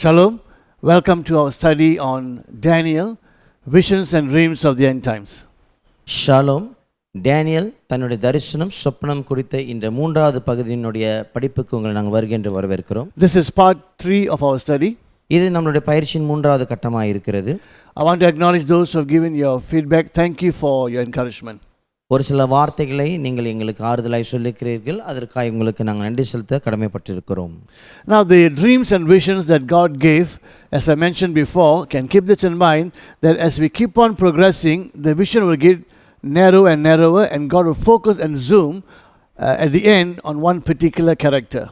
Shalom. Welcome to our study on Daniel, Visions and Dreams of the End Times. Shalom. Daniel தன்னுடைய தரிசனம் சொப்பனம் குறித்த இந்த மூன்றாவது பகுதியினுடைய படிப்புக்கு உங்களை நாங்கள் வருகின்ற வரவேற்கிறோம். This is part 3 of our study. இது நம்மளுடைய பயிற்சியின் மூன்றாவது கட்டமாக இருக்கிறது. I want to acknowledge those who have given your feedback. Thank you for your encouragement. ஒரு சில வார்த்தைகளை நீங்கள் எங்களுக்கு ஆறுதலாய் சொல்லிக்கிறீர்கள். அதற்காக உங்களுக்கு நாங்கள் நன்றி செலுத்த கடமைப்பட்டிருக்கிறோம். Now the dreams and visions that God gave, as I mentioned before, can keep this in mind that as we keep on progressing, the vision will get narrow and narrower and God will focus and zoom at the end on one particular character.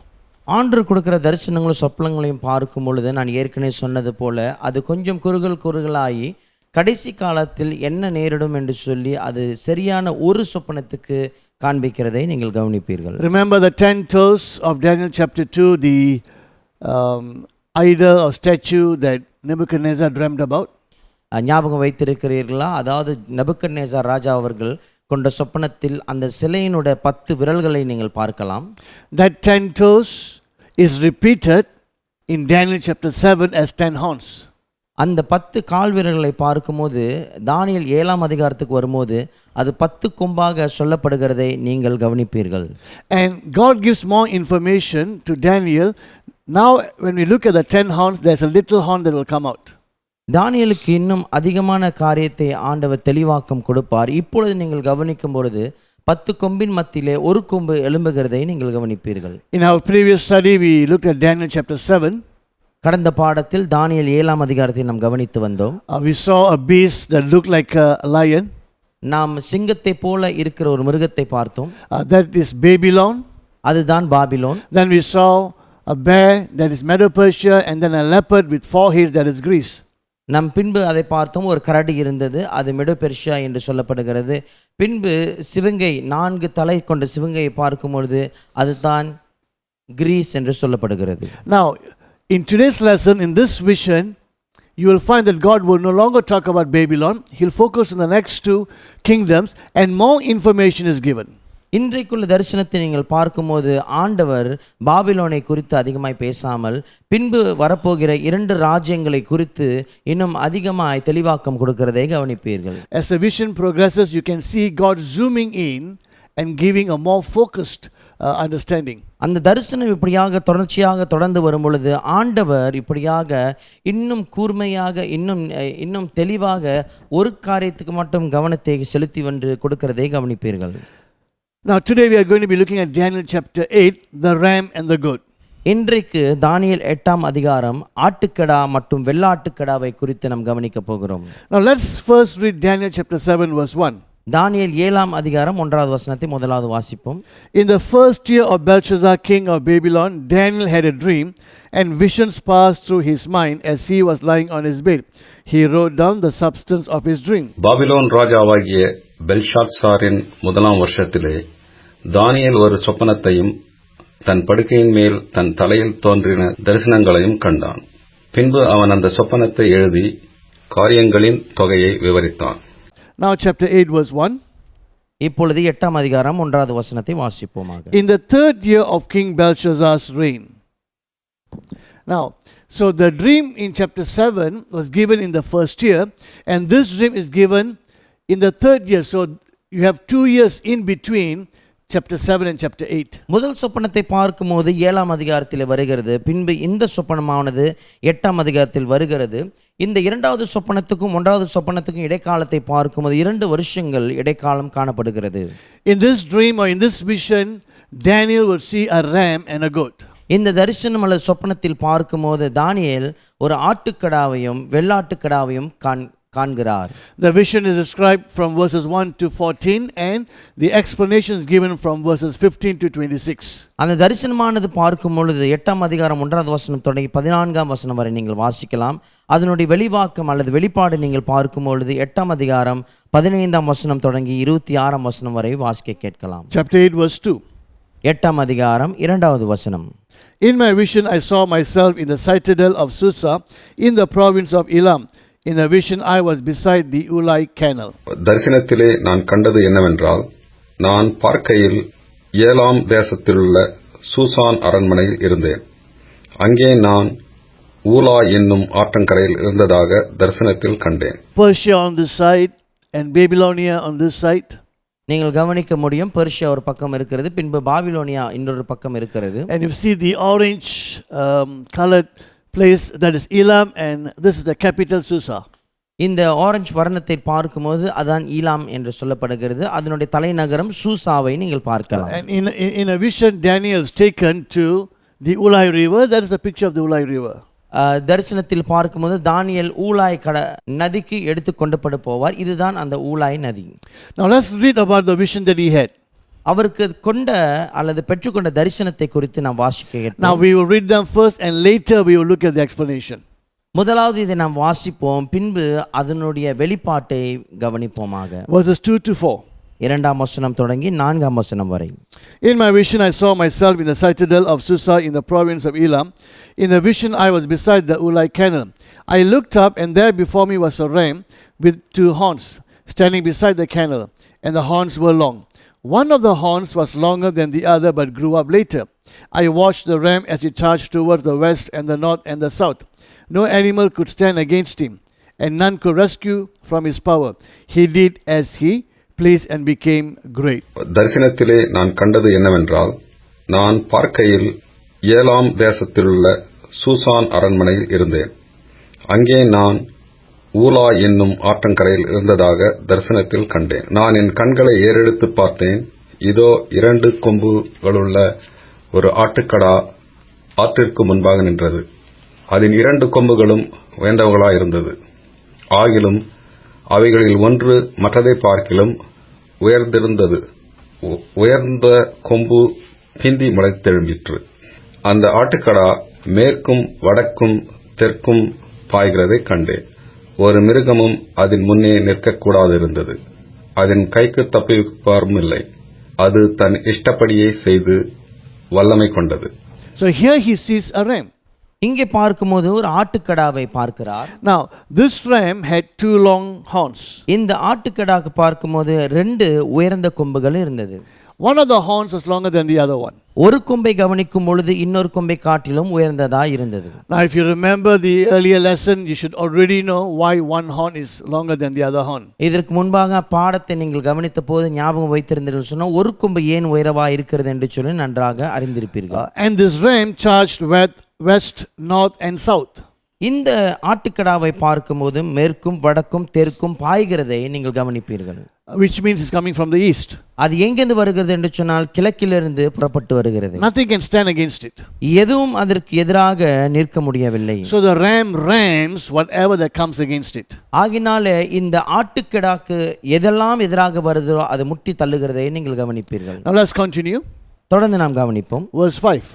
ஆண்டு கொடுக்கிற தரிசனங்களும் சொப்பனங்களையும் பார்க்கும் பொழுது நான் ஏற்கனவே சொன்னது போல அது கொஞ்சம் குறுகலாகி கடைசி காலத்தில் என்ன நேரிடும் என்று சொல்லி அது சரியான ஒரு சொப்பனத்துக்கு காண்பிக்கிறதை நீங்கள் கவனிப்பீர்கள். Remember the 10 toes of Daniel chapter 2, the idol or statue that Nebuchadnezzar dreamt about? ஞாபகம் வைத்திருக்கிறீர்களா? அதாவது நெபுக்கத்நேசார் ராஜா அவர்கள் கொண்ட சொப்பனத்தில் அந்த சிலையினுடைய 10 விரல்களை நீங்கள் பார்க்கலாம். That 10 toes is repeated in Daniel chapter 7 as 10 horns. அந்த 10 கால் விரல்களை பார்க்கும்போது தானியேல் 7ஆம் அதிகாரத்துக்கு வரும்போது அது 10 கொம்பாக சொல்லப்படுகிறதை நீங்கள் கவனிப்பீர்கள். And God gives more information to Daniel. Now when we look at the 10 horns, there's a little horn that will come out. தானியேலுக்கு இன்னும் அதிகமான காரியத்தை ஆண்டவர் தெளிவாக்கம் கொடுப்பார். இப்பொழுது நீங்கள் கவனிக்கும் பொழுது 10 கொம்பின் மத்தியிலே ஒரு கொம்பு எழும்புகிறதை நீங்கள் கவனிப்பீர்கள். In our previous study we looked at Daniel chapter 7. கடந்த பாடத்தில் தானியேல் 7ஆம் அதிகாரத்தை நாம் கவனித்து வந்தோம். We saw a beast that looked like a lion. நாம் சிங்கத்தை போல இருக்கிற ஒரு மிருகத்தை பார்த்தோம். That is Babylon. அதுதான் Babylon. Then we saw a bear, that is Medo-Persia, and then a leopard with 4 heads, that is Greece. நம் பின்பு அதை பார்த்தோம். ஒரு கரடி இருந்தது, அது மெடோ பெர்ஷியா என்று சொல்லப்படுகிறது. பின்பு சிவங்கை 4 தலை கொண்ட சிவங்கையை பார்க்கும் பொழுது அதுதான் கிரீஸ் என்று சொல்லப்படுகிறது. Now in today's lesson, in this vision, you will find that God will no longer talk about Babylon. He'll focus on the next 2 kingdoms and more information is given. இன்றைக்குள்ள தரிசனத்தை நீங்கள் பார்க்கும்போது ஆண்டவர் பாபிலோனை குறித்து அதிகமாய் பேசாமல் பின்பு வரப்போகிற 2 ராஜ்யங்களை குறித்து இன்னும் அதிகமாய் தெளிவாக்கம் கொடுக்கிறதை கவனிப்பீர்கள். As the vision progresses, you can see God zooming in and giving a more focused understanding. அந்த தரிசனம் இப்படியாக தொடர்ச்சியாக தொடர்ந்து வரும் பொழுது ஆண்டவர் இப்படியாக இன்னும் கூர்மையாக இன்னும் தெளிவாக ஒரு காரியத்துக்கு மட்டும் கவனத்தை செலுத்தி வந்து கொடுக்கிறதை கவனிப்பீர்கள். Now today we are going to be looking at Daniel chapter 8, the ram and the goat. இன்றைக்கு தானியேல் 8ஆம் அதிகாரம் ஆட்டுக்கடா மற்றும் வெள்ளாட்டுக்கடாவை குறித்து நாம் கவனிக்க போகிறோம். Now let's first read Daniel chapter 7 verse 1. தானியேல் 7ஆம் அதிகாரம் 1வது வசனத்தை முதலாவது வாசிப்போம். In the first year of Belshazzar king of Babylon, Daniel had a dream and visions passed through his mind as he was lying on his bed. He wrote down the substance of his dream. Babylon ராஜாவாகிய பெல்ஷாத்சாரின் 1ஆம் வருஷத்திலே தானியேல் ஒரு சொப்பனத்தையும் தன் படுக்கையின் மேல் தன் தலையில் தோன்றின தரிசனங்களையும் கண்டான். பின்பு அவன் அந்த சொப்பனத்தை எழுதி காரியங்களின் தொகையை விவரித்தான். Now chapter 8 verse 1. இப்பொழுது 8ஆம் அதிகாரம் 1வது வசனத்தை வாசிப்போமாக. In the 3rd year of King Belshazzar's reign. Now, so the dream in chapter 7 was given in the 1st year and this dream is given in the 3rd year. So you have 2 years in between chapter 7 and chapter 8. முதல் சொப்பனத்தை பார்க்கும்போது 7ஆம் அதிகாரத்தில் வருகிறது. பின்பு இந்த சொப்பனமானது 8ஆம் அதிகாரத்தில் வருகிறது. இந்த இரண்டாவது சொப்பனத்துக்கும் 1வது சொப்பனத்துக்கும் இடைக்காலத்தை பார்க்கும்போது 2 வருஷங்கள் இடைக்காலம் காணப்படுகிறது. In this dream or in this vision, Daniel will see a ram and a goat. இந்த தரிசனம் அல்லது சொப்பனத்தில் பார்க்கும்போது தானியேல் ஒரு ஆட்டுக்கடாவையும் வெள்ளாட்டுக்கடாவையும் காண்கிறார். The vision is described from verses 1 to 14 and the explanation is given from verses 15 to 26. அந்த தரிசனமானது பார்க்கும் பொழுது 8ஆம் அதிகாரம் 1வது வசனம் தொடங்கி 14ஆம் வசனம் வரை நீங்கள் வாசிக்கலாம். அதனுடைய வெளிவாக்கம் அல்லது வெளிப்பாடு நீங்கள் பார்க்கும் பொழுது 8ஆம் அதிகாரம் 15ஆம் வசனம் தொடங்கி 26ஆம் வசனம் வரை வாசிக்க கேட்கலாம். Chapter 8 verse 2. 8ஆம் அதிகாரம் 2வது வசனம். In my vision I saw myself in the citadel of Susa in the province of Elam. In the vision I was beside the Ulai canal. தரிசனத்திலே நான் கண்டது என்னவென்றால், நான் பார்க்கையில் ஏலாம் தேசத்திலுள்ள சூசான் அரண்மனையில் இருந்தேன். அங்கே நான் ஊலா என்னும் ஆற்றங்கரையில் இருந்ததாக தரிசனத்தில் கண்டேன். Persia on this side and Babylonia on this side. நீங்கள் கவனிக்க முடியும், பெர்ஷியா ஒரு பக்கம் இருக்கிறது, பின்பு பாபிலோனியா இன்னொரு பக்கம் இருக்கிறது. And you see the orange colored place, that is Elam, and this is the capital Susa. இந்த ஆரஞ்சு வர்ணத்தை பார்க்கும்போது அதான் ஈலாம் என்று சொல்லப்படுகிறது. அதனுடைய தலைநகரம் சூசாவை நீங்கள் பார்க்கலாம். And in a vision Daniel is taken to the Ulai river. That is the picture of the Ulai river. தரிசனத்தில் பார்க்கும்போது தானியேல் ஊலாய் நதிக்கு எடுத்து கொண்டு போவார். இதுதான் அந்த ஊலாய் நதி. Now let's read about the vision that he had. அவருக்கு கொண்ட அல்லது பெற்றுக்கொண்ட தரிசனத்தை குறித்து நாம் வாசிக்க. Now we will read them first and later we will look at the explanation. முதலாவது இதை நாம் வாசிப்போம், பின்பு அதனுடைய வெளிப்பாட்டை கவனிப்போமாக. Verses 2 to 4. இரண்டாம் வசனம் தொடங்கி நான்காம் வசனம் வரை. In my vision I saw myself in the citadel of Susa in the province of Elam. In the vision I was beside the Ulai canal. I looked up, and there before me was a ram with 2 horns standing beside the canal, and the horns were long. One of the horns was longer than the other, but grew up later. I watched the ram as he charged towards the west and the north and the south. No animal could stand against him, and none could rescue from his power. He did as he pleased and became great. தரிசனத்திலே நான் கண்டது என்னவென்றால், நான் பார்க்கையில் ஏலாம் தேசத்திலுள்ள Shushan அரண்மனையில் இருந்தேன். அங்கே நான் ஊலா என்னும் ஆற்றங்கரையில் இருந்ததாக தரிசனத்தில் கண்டேன். நான் என் கண்களை ஏறெடுத்து பார்த்தேன். இதோ 2 கொம்புகளுள்ள ஒரு ஆட்டுக்கடா ஆற்றிற்கு முன்பாக நின்றது. அதன் 2 கொம்புகளும் உயர்ந்தவர்களாயிருந்தது. ஆகிலும் அவைகளில் ஒன்று மற்றதை பார்க்கிலும் உயர்ந்திருந்தது. உயர்ந்த கொம்பு பிந்தி முளைத்தெழும்பிற்று. அந்த ஆட்டுக்கடா மேற்கும் வடக்கும் தெற்கும் பாய்கிறதை கண்டேன். ஒரு மிருகமும் அதன் முன்னே நிற்கக்கூடாதிருந்தது. அதன் கைக்கு தப்பிப்பாரும் இல்லை. அது தன் இஷ்டப்படியே செய்து வல்லமை கொண்டது. So here he sees a ram. இங்கே பார்க்கும்போது ஒரு ஆட்டுக்கடாவை பார்க்கிறார். Now this ram had 2 long horns. இந்த ஆட்டுக்கடாக்கு பார்க்கும்போது 2 உயர்ந்த கொம்புகள் இருந்தது. One of the horns was longer than the other one. ஒரு கொம்பை கவனிக்கும் பொழுது இன்னொரு கொம்பை காட்டிலும் உயர்ந்ததா இருந்தது. Now if you remember the earlier lesson, you should already know why one horn is longer than the other horn. இதற்கு முன்பாக பாடத்தை நீங்கள் கவனித்த போது ஞாபகம் வைத்திருந்தீர்கள் சொன்னால் ஒரு கொம்பு ஏன் உயரவா இருக்கிறது என்று சொல்லி நன்றாக அறிந்திருப்பீர்கள். And this ram charged west, north and south. இந்த ஆட்டுக்கடாவை பார்க்கும்போது மேற்கும் வடக்கும் தெற்கும் பாய்கிறதை நீங்கள் கவனிப்பீர்கள். Which means it's coming from the east. அது எங்கிருந்து வருகிறது என்று சொன்னால் கிழக்கிலிருந்து புறப்பட்டு வருகிறது. Nothing can stand against it. எதுவும் அதற்கு எதிராக நிற்க முடியவில்லை. So the ram rams whatever that comes against it. ஆகினாலே இந்த ஆட்டுக்கடாக்கு எதெல்லாம் எதிராக வருதோ அது முட்டி தள்ளுகிறதை நீங்கள் கவனிப்பீர்கள். Now let's continue. தொடர்ந்து நாம் கவனிப்போம். Verse 5.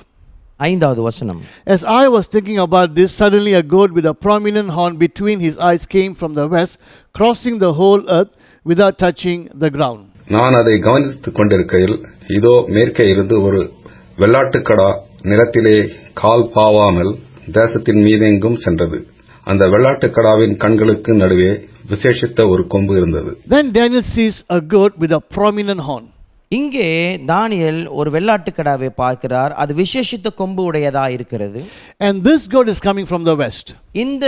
ஐந்தாவது வசனம். As I was thinking about this, suddenly a goat with a prominent horn between his eyes came from the west, crossing the whole earth without touching the ground. நான் அதை கவனித்துக் கொண்டிருக்கையில் இதோ மேற்கே இருந்து ஒரு வெள்ளாட்டுக்கடா நிலத்திலே கால் பாவாமல் தேசத்தின் மீதெங்கும் சென்றது. அந்த வெள்ளாட்டுக்கடாவின் கண்களுக்கு நடுவே விசேஷித்த ஒரு கொம்பு இருந்தது. Then Daniel sees a goat with a prominent horn. இங்கே தானியேல் ஒரு வெள்ளாட்டுக்கடாவை பார்க்கிறார். அது விசேஷித்த கொம்பு உடையதா இருக்கிறது. And this goat is coming from the west. இந்த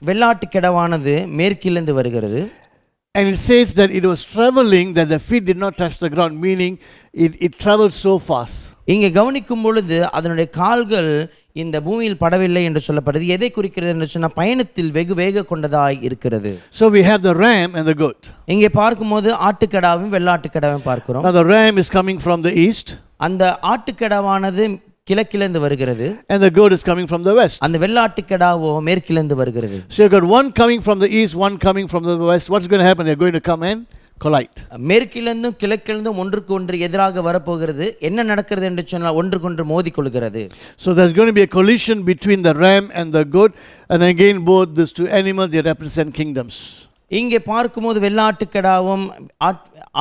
வெள்ளாட்டுக்கடாவானது மேற்கிலிருந்து வருகிறது. And it says that it was traveling, that the feet did not touch the ground, meaning it traveled so fast. இங்கே கவனிக்கும் பொழுது அதனுடைய கால்கள் இந்த பூமியில் படவில்லை என்று சொல்லப்படுது. எதை குறிக்கிறது என்று சொன்னால் பயணத்தில் வெகு வேக கொண்டதாய் இருக்கிறது. So we have the ram and the goat. இங்கே பார்க்கும்போது ஆட்டுக்கடாவும் வெள்ளாட்டுக்கடாவும் பார்க்கிறோம். Now the ram is coming from the east. அந்த ஆட்டுக்கடாவானது கிழக்கிலிருந்து வருகிறது. And the goat is coming from the west. அந்த வெள்ளாட்டுக்கடாவோ மேற்கிலிருந்து வருகிறது. So you've got one coming from the east, one coming from the west. What's going to happen? They're going to come and collide. மேற்கிலிருந்தும் கிழக்கிலிருந்தும் ஒன்றுக்கு ஒன்று எதிராக வரப்போகிறது. என்ன நடக்கிறது என்று சொன்னால் ஒன்றுக்கொன்று மோதிக்கொள்கிறது. So there's going to be a collision between the ram and the goat, and again both these 2 animals, they represent kingdoms. இங்கே பார்க்கும்போது வெள்ளாட்டுக்கடாவும்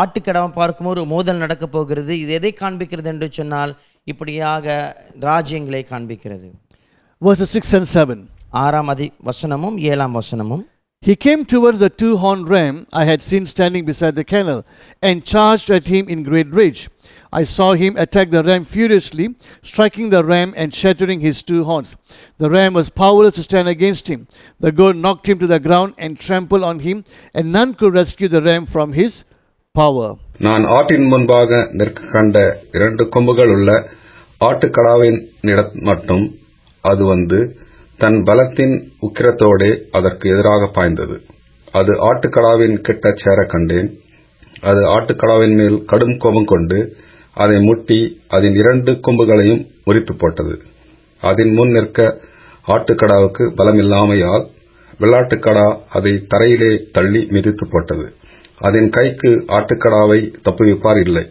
ஆட்டுக்கடாவும் பார்க்கும்போது மோதல் நடக்க போகிறது. இது எதை காண்பிக்கிறது என்று சொன்னால் இப்படியாக ராஜ்யங்களை காண்பிக்கிறது. Verses 6 and 7. 6ஆம் வசனமும் 7ஆம் வசனமும். He came towards the 2-horned ram I had seen standing beside the canal, and charged at him in great rage. I saw him attack the ram furiously, striking the ram and shattering his two horns. The ram was powerless to stand against him. The goat knocked him to the ground and trampled on him, and none could rescue the ram from his power. நான் ஆட்டின் முன்பாக நிற்க கண்ட 2 கொம்புகள் உள்ள ஆட்டுக்கடாவின் மட்டும் அது வந்து தன் பலத்தின் உக்கிரத்தோடே அதற்கு எதிராக பாய்ந்தது. அது ஆட்டுக்கடாவின் கிட்ட சேர கண்டேன். அது ஆட்டுக்கடாவின் மேல் கடும் கோபம் கொண்டு அதை முட்டி அதன் 2 கொம்புகளையும் முறித்து போட்டது. அதன் முன் நிற்க ஆட்டுக்கடாவுக்கு பலமில்லாமையால் வெள்ளாட்டுக்கடா அதை தரையிலே தள்ளி மிதித்து போட்டது. அதன் கைக்கு ஆட்டுக்கடாவை தப்புவிப்பார் இல்லை.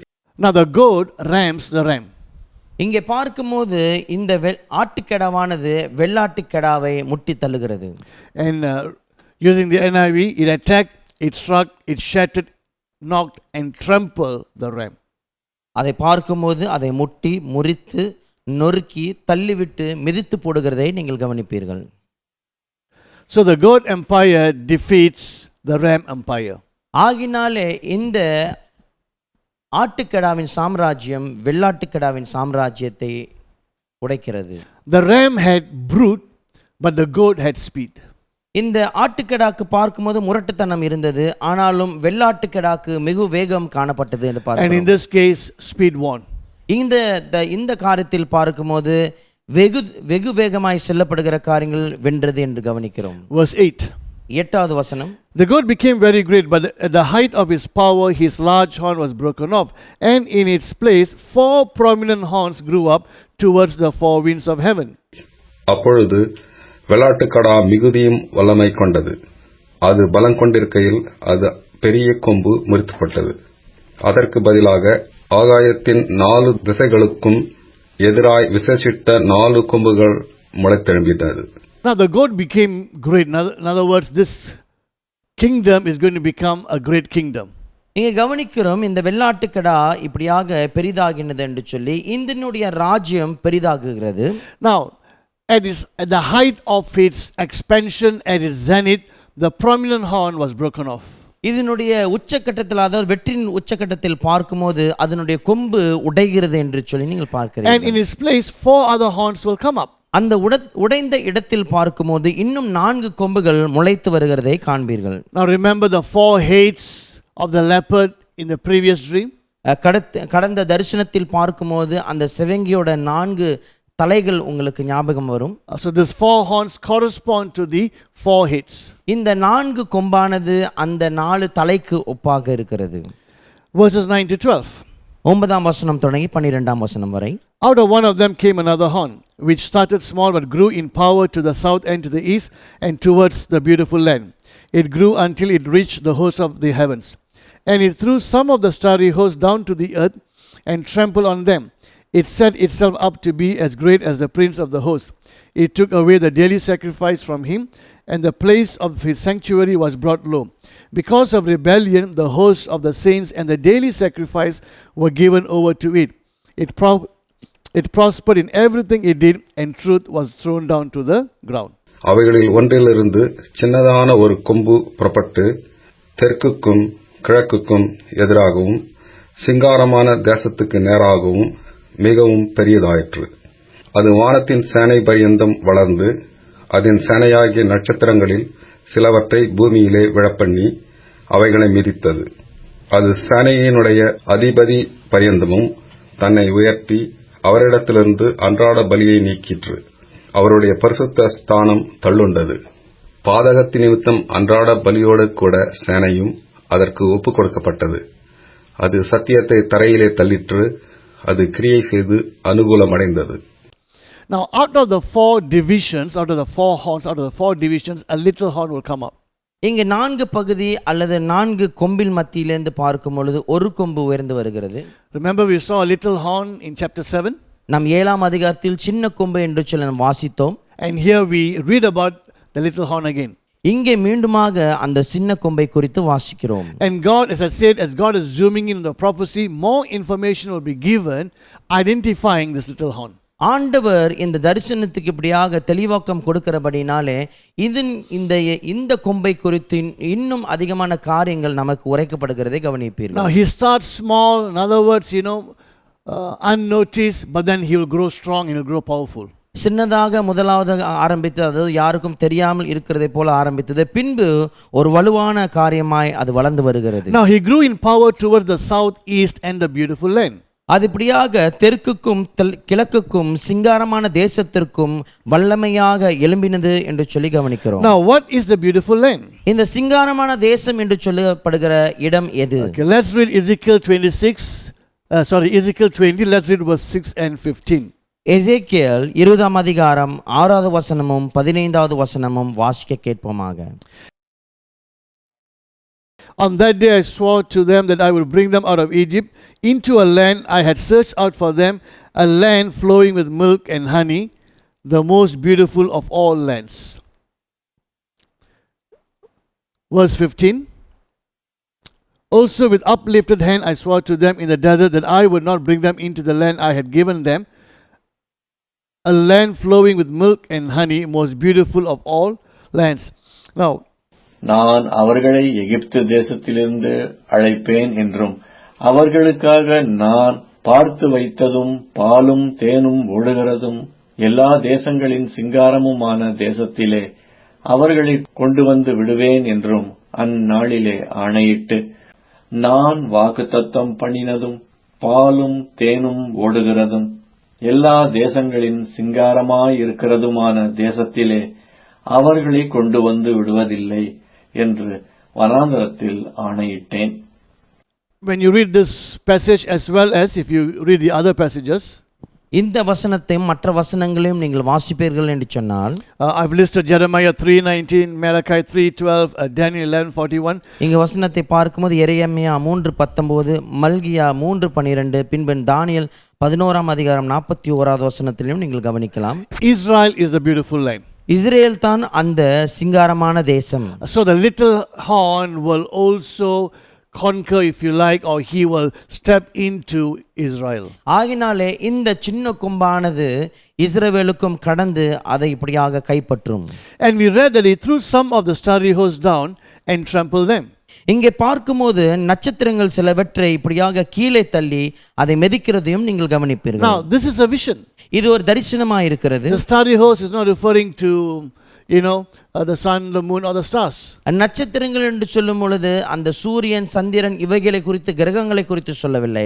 Now the goat rams the ram. இங்கே பார்க்கும்போது இந்த ஆட்டுக்கடாவானது வெள்ளாட்டுக்கடாவை முட்டி தள்ளுகிறது. And using the NIV, it attacked, it struck, it shattered, knocked and trampled the ram. அதை பார்க்கும்போது அதை முட்டி முறித்து நொறுக்கி தள்ளிவிட்டு மிதித்து போடுகிறதை நீங்கள் கவனிப்பீர்கள். So the goat empire defeats the ram empire. ஆகினாலே இந்த ஆட்டுக்கடாவின் சாம்ராஜ்யம் வெள்ளாட்டுக்கடாவின் சாம்ராஜ்யத்தை உடைக்கிறது. The ram had brute, but the goat had speed. இந்த ஆட்டுக்கடாக்கு பார்க்கும்போது முரட்டுத்தனம் இருந்தது, ஆனாலும் வெள்ளாட்டுக்கடாக்கு மிகு வேகம் காணப்பட்டது என்று பார்க்கிறோம். And in this case, speed won. இந்த காரியத்தில் பார்க்கும்போது வெகு வேகமாய் செல்லப்படுகிற காரியங்கள் வென்றது என்று கவனிக்கிறோம். Verse 8. 8வது வசனம். The goat became very great, but at the height of his power, his large horn was broken off, and in its place 4 prominent horns grew up towards the 4 winds of heaven. அப்பொழுது வெள்ளாட்டுக்கடா மிகுதியும் வல்லமை கொண்டது. அது பலம் கொண்டிருக்கையில் அது பெரிய கொம்பு முறித்துப்பட்டது. அதற்கு பதிலாக ஆகாயத்தின் 4 திசைகளுக்கும் எதிராய் விசேஷித்த 4 கொம்புகள் முளைத்தெழும்பினது. Now the goat became great. In other words, this kingdom is going to become a great kingdom. இங்கே கவனிக்கிறோம், இந்த வெள்ளாட்டுக்கடா இப்படியாக பெரிதாகினது என்று சொல்லி இதனுடைய ராஜ்யம் பெரிதாகுகிறது. Now, at the height of its expansion, at its zenith, the prominent horn was broken off. இதனுடைய உச்சக்கட்டத்தில், அதாவது வெற்றின் உச்சக்கட்டத்தில் பார்க்கும்போது அதனுடைய கொம்பு உடைகிறது என்று சொல்லி நீங்கள் பார்க்கிறீர்கள். And in its place 4 other horns will come up. அந்த உடைந்த இடத்தில் பார்க்கும்போது இன்னும் 4 கொம்புகள் முளைத்து வருகிறதை காண்பீர்கள். Now remember the 4 heads of the leopard in the previous dream. கடந்த தரிசனத்தில் பார்க்கும்போது அந்த சிவங்கியோட 4 தலைகள் உங்களுக்கு ஞாபகம் வரும். So these 4 horns correspond to the 4 heads. இந்த 4 கொம்பானது அந்த 4 தலைக்கு ஒப்பாக இருக்கிறது. Verses 9 to 12. 9ஆம் வசனம் தொடங்கி 12ஆம் வசனம் வரை. Out of one of them came another horn, which started small but grew in power to the south and to the east and towards the beautiful land. It grew until it reached the host of the heavens. And it threw some of the starry host down to the earth and trampled on them. It set itself up to be as great as the prince of the host. It took away the daily sacrifice from him, and the place of his sanctuary was brought low. Because of rebellion, the hosts of the saints and the daily sacrifice were given over to it. It prospered in everything it did, and truth was thrown down to the ground. அவைகளில் ஒன்றிலிருந்து சின்னதான ஒரு கொம்பு புறப்பட்டு தெற்குக்கும் கிழக்குக்கும் எதிராகவும் சிங்காரமான தேசத்துக்கு நேராகவும் மிகவும் பெரியதாயிற்று. அது வானத்தின் சேனை பரியந்தம் வளர்ந்து அதன் சேனையாகிய நட்சத்திரங்களில் சிலவற்றை பூமியிலே விழப்பண்ணி அவைகளை மிதித்தது. அது சேனையினுடைய அதிபதி பரியந்தமும் தன்னை உயர்த்தி அவரிடத்திலிருந்து அன்றாட பலியை நீக்கிற்று. அவருடைய பரிசுத்த ஸ்தானம் தள்ளுண்டது. பாதகத்தி நிமித்தம் அன்றாட பலியோடு கூட சேனையும் அதற்கு ஒப்புக் கொடுக்கப்பட்டது. அது சத்தியத்தை தரையிலே தள்ளிற்று. அது கிரியை செய்து அனுகூலமடைந்தது. Now out of the 4 divisions, out of the 4 horns, out of the 4 divisions, a little horn will come up. இங்கே 4 பகுதி அல்லது 4 கொம்பில் மத்தியிலிருந்து பார்க்கும் பொழுது ஒரு கொம்பு உயர்ந்து வருகிறது. Remember we saw a little horn in chapter 7? நாம் 7ஆம் அதிகாரத்தில் சின்ன கொம்பு என்று சொல்லி நாம் வாசித்தோம். And here we read about the little horn again. இங்கே மீண்டுமாக அந்த சின்ன கொம்பை குறித்து வாசிக்கிறோம். And God, as I said, as God is zooming in the prophecy, more information will be given identifying this little horn. ஆண்டவர் இந்த தரிசனத்துக்கு இப்படியாக தெளிவாக்கம் கொடுக்கிறபடினாலே இந்த கொம்பை குறித்து இன்னும் அதிகமான காரியங்கள் நமக்கு உரைக்கப்படுகிறதை கவனிப்பீர்கள். Now he starts small. In other words, unnoticed, but then he will grow strong and he'll grow powerful. சின்னதாக முதலாவது ஆரம்பித்து அதாவது யாருக்கும் தெரியாமல் இருக்கிறதை போல ஆரம்பித்தது, பின்பு ஒரு வலுவான காரியமாய் அது வளர்ந்து வருகிறது. Now he grew in power towards the south, east and the beautiful land. அது இப்படியாக தெற்குக்கும் கிழக்குக்கும் சிங்காரமான தேசத்திற்கும் வல்லமையாக எழும்பினது என்று சொல்லி கவனிக்கிறோம். Now what is the beautiful land? இந்த சிங்காரமான தேசம் என்று சொல்லப்படுகிற இடம் எது? Okay, let's read Ezekiel 20, let's read verse 6 and 15. எசேக்கியேல் 20ஆம் அதிகாரம் 6வது வசனமும் 15வது வசனமும் வாசிக்க கேட்போமாக. On that day I swore to them that I would bring them out of Egypt into a land I had searched out for them, a land flowing with milk and honey, the most beautiful of all lands. Verse 15. Also with uplifted hand I swore to them in the desert that I would not bring them into the land I had given them, a land flowing with milk and honey, most beautiful of all lands. Now, நான் அவர்களை எகிப்து தேசத்திலிருந்து அழைப்பேன் என்றும் அவர்களுக்காக நான் பார்த்து வைத்ததும் பாலும் தேனும் ஓடுகிறதும் எல்லா தேசங்களின் சிங்காரமுமான தேசத்திலே அவர்களை கொண்டு வந்து விடுவேன் என்றும் அந்நாளிலே ஆணையிட்டு, நான் வாக்குத்தத்தம் பண்ணினதும் பாலும் தேனும் ஓடுகிறதும் எல்லா தேசங்களின் சிங்காரமாயிருக்கிறதுமான தேசத்திலே அவர்களை கொண்டு வந்து விடுவதில்லை என்று வனாந்தரத்தில் ஆணையிட்டேன். when you read this passage as well as if you read the other passages, இந்த வசனத்தையும் மற்ற வசனங்களையும் நீங்கள் வாசிப்பீர்கள் என்று சொன்னால், I've listed Jeremiah 3:19, Malachi 3:12, Daniel 11:41. இங்க வசனத்தை பார்க்கும்போது எரேமியா 3:19, மல்கியா 3:12, பின்பு தானியேல் 11ஆம் அதிகாரம் 41வது வசனத்திலும் நீங்கள் கவனிக்கலாம். Israel is the beautiful land. Israel தான் அந்த சிங்காரமான தேசம். So the little horn will also conquer, if you like, or he will step into Israel. ஆகினாலே இந்த சின்ன கொம்பானது இஸ்ரவேலுக்கும் கடந்து அதை இப்படியாக கைப்பற்றும். And we read that he threw some of the starry hosts down and trampled them. இங்கே பார்க்கும்போது நட்சத்திரங்கள் சிலவற்றை இப்படியாக கீழே தள்ளி அதை மெதிக்கிறதையும் நீங்கள் கவனிப்பீர்கள். Now this is a vision. இது ஒரு தரிசனமாக இருக்கிறது. The starry host is not referring to the sun, the moon or the stars. நட்சத்திரங்கள் என்று சொல்லும் பொழுது அந்த சூரியன், சந்திரன் இவைகளை குறித்து, கிரகங்களை குறித்து சொல்லவில்லை.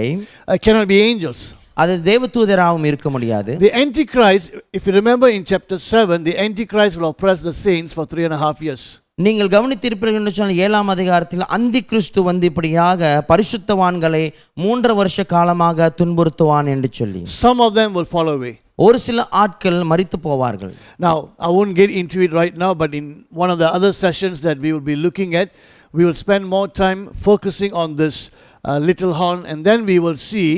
Cannot be angels. அது தேவதூதராகவும் இருக்க முடியாது. The Antichrist, if you remember in chapter 7, the Antichrist will oppress the saints for 3.5 years. நீங்கள் கவனித்திருப்பீர்கள் என்று சொன்னால் 7ஆம் அதிகாரத்தில் அந்தி கிறிஸ்து வந்து இப்படியாக பரிசுத்தவான்களை 3 வருஷ காலமாக துன்புறுத்துவான் என்று சொல்லி, Some of them will fall away. ஒரு சில ஆட்கள் மரித்து போவார்கள். Now, I won't get into it right now, but in one of the other sessions that we will be looking at, we will spend more time focusing on this little horn, and then we will see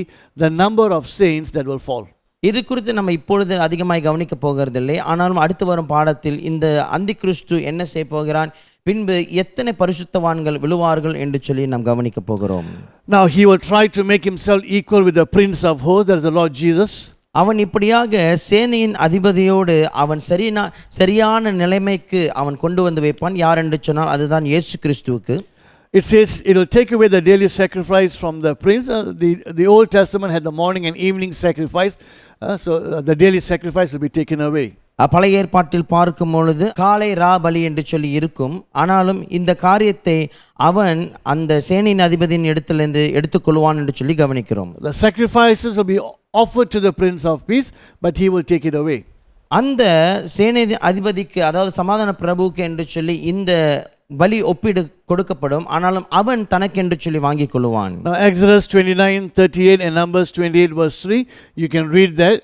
the number of saints that will fall. இது குறித்து நம்ம இப்பொழுது அதிகமாய் கவனிக்க போகிறதில்லை. ஆனாலும் அடுத்து வரும் பாடத்தில் இந்த அந்தி கிறிஸ்து என்ன செய்ய போகிறான், பின்பு எத்தனை பரிசுத்தவான்கள் விழுவார்கள் என்று சொல்லி நாம் கவனிக்க போகிறோம். Now he will try to make himself equal with the Prince of Hosts, that is the Lord Jesus. அவன் இப்படியாக சேனையின் அதிபதியோடு அவன் சரியான நிலைமைக்கு அவன் கொண்டு வந்து வைப்பான். யார் என்று சொன்னால் அதுதான் இயேசு கிறிஸ்துவுக்கு. It says it will take away the daily sacrifice from the prince. The Old Testament had the morning and evening sacrifice, so the daily sacrifice will be taken away. பழைய ஏற்பாட்டில் பார்க்கும் பொழுது காலை ரா பலி என்று சொல்லி இருக்கும். ஆனாலும் இந்த காரியத்தை அவன் அந்த சேனையின் அதிபதியின் இடத்திலிருந்து எடுத்துக்கொள்வான் என்று சொல்லி கவனிக்கிறோம். The sacrifices will be offered to the Prince of Peace, but he will take it away. அந்த சேனை அதிபதிக்கு, அதாவது சமாதான பிரபுவுக்கு என்று சொல்லி இந்த பலி ஒப்பீடு கொடுக்கப்படும். ஆனாலும் அவன் தனக்கென்று சொல்லி வாங்கிக் கொள்வான். Now Exodus 29:38 and Numbers 28:3, you can read that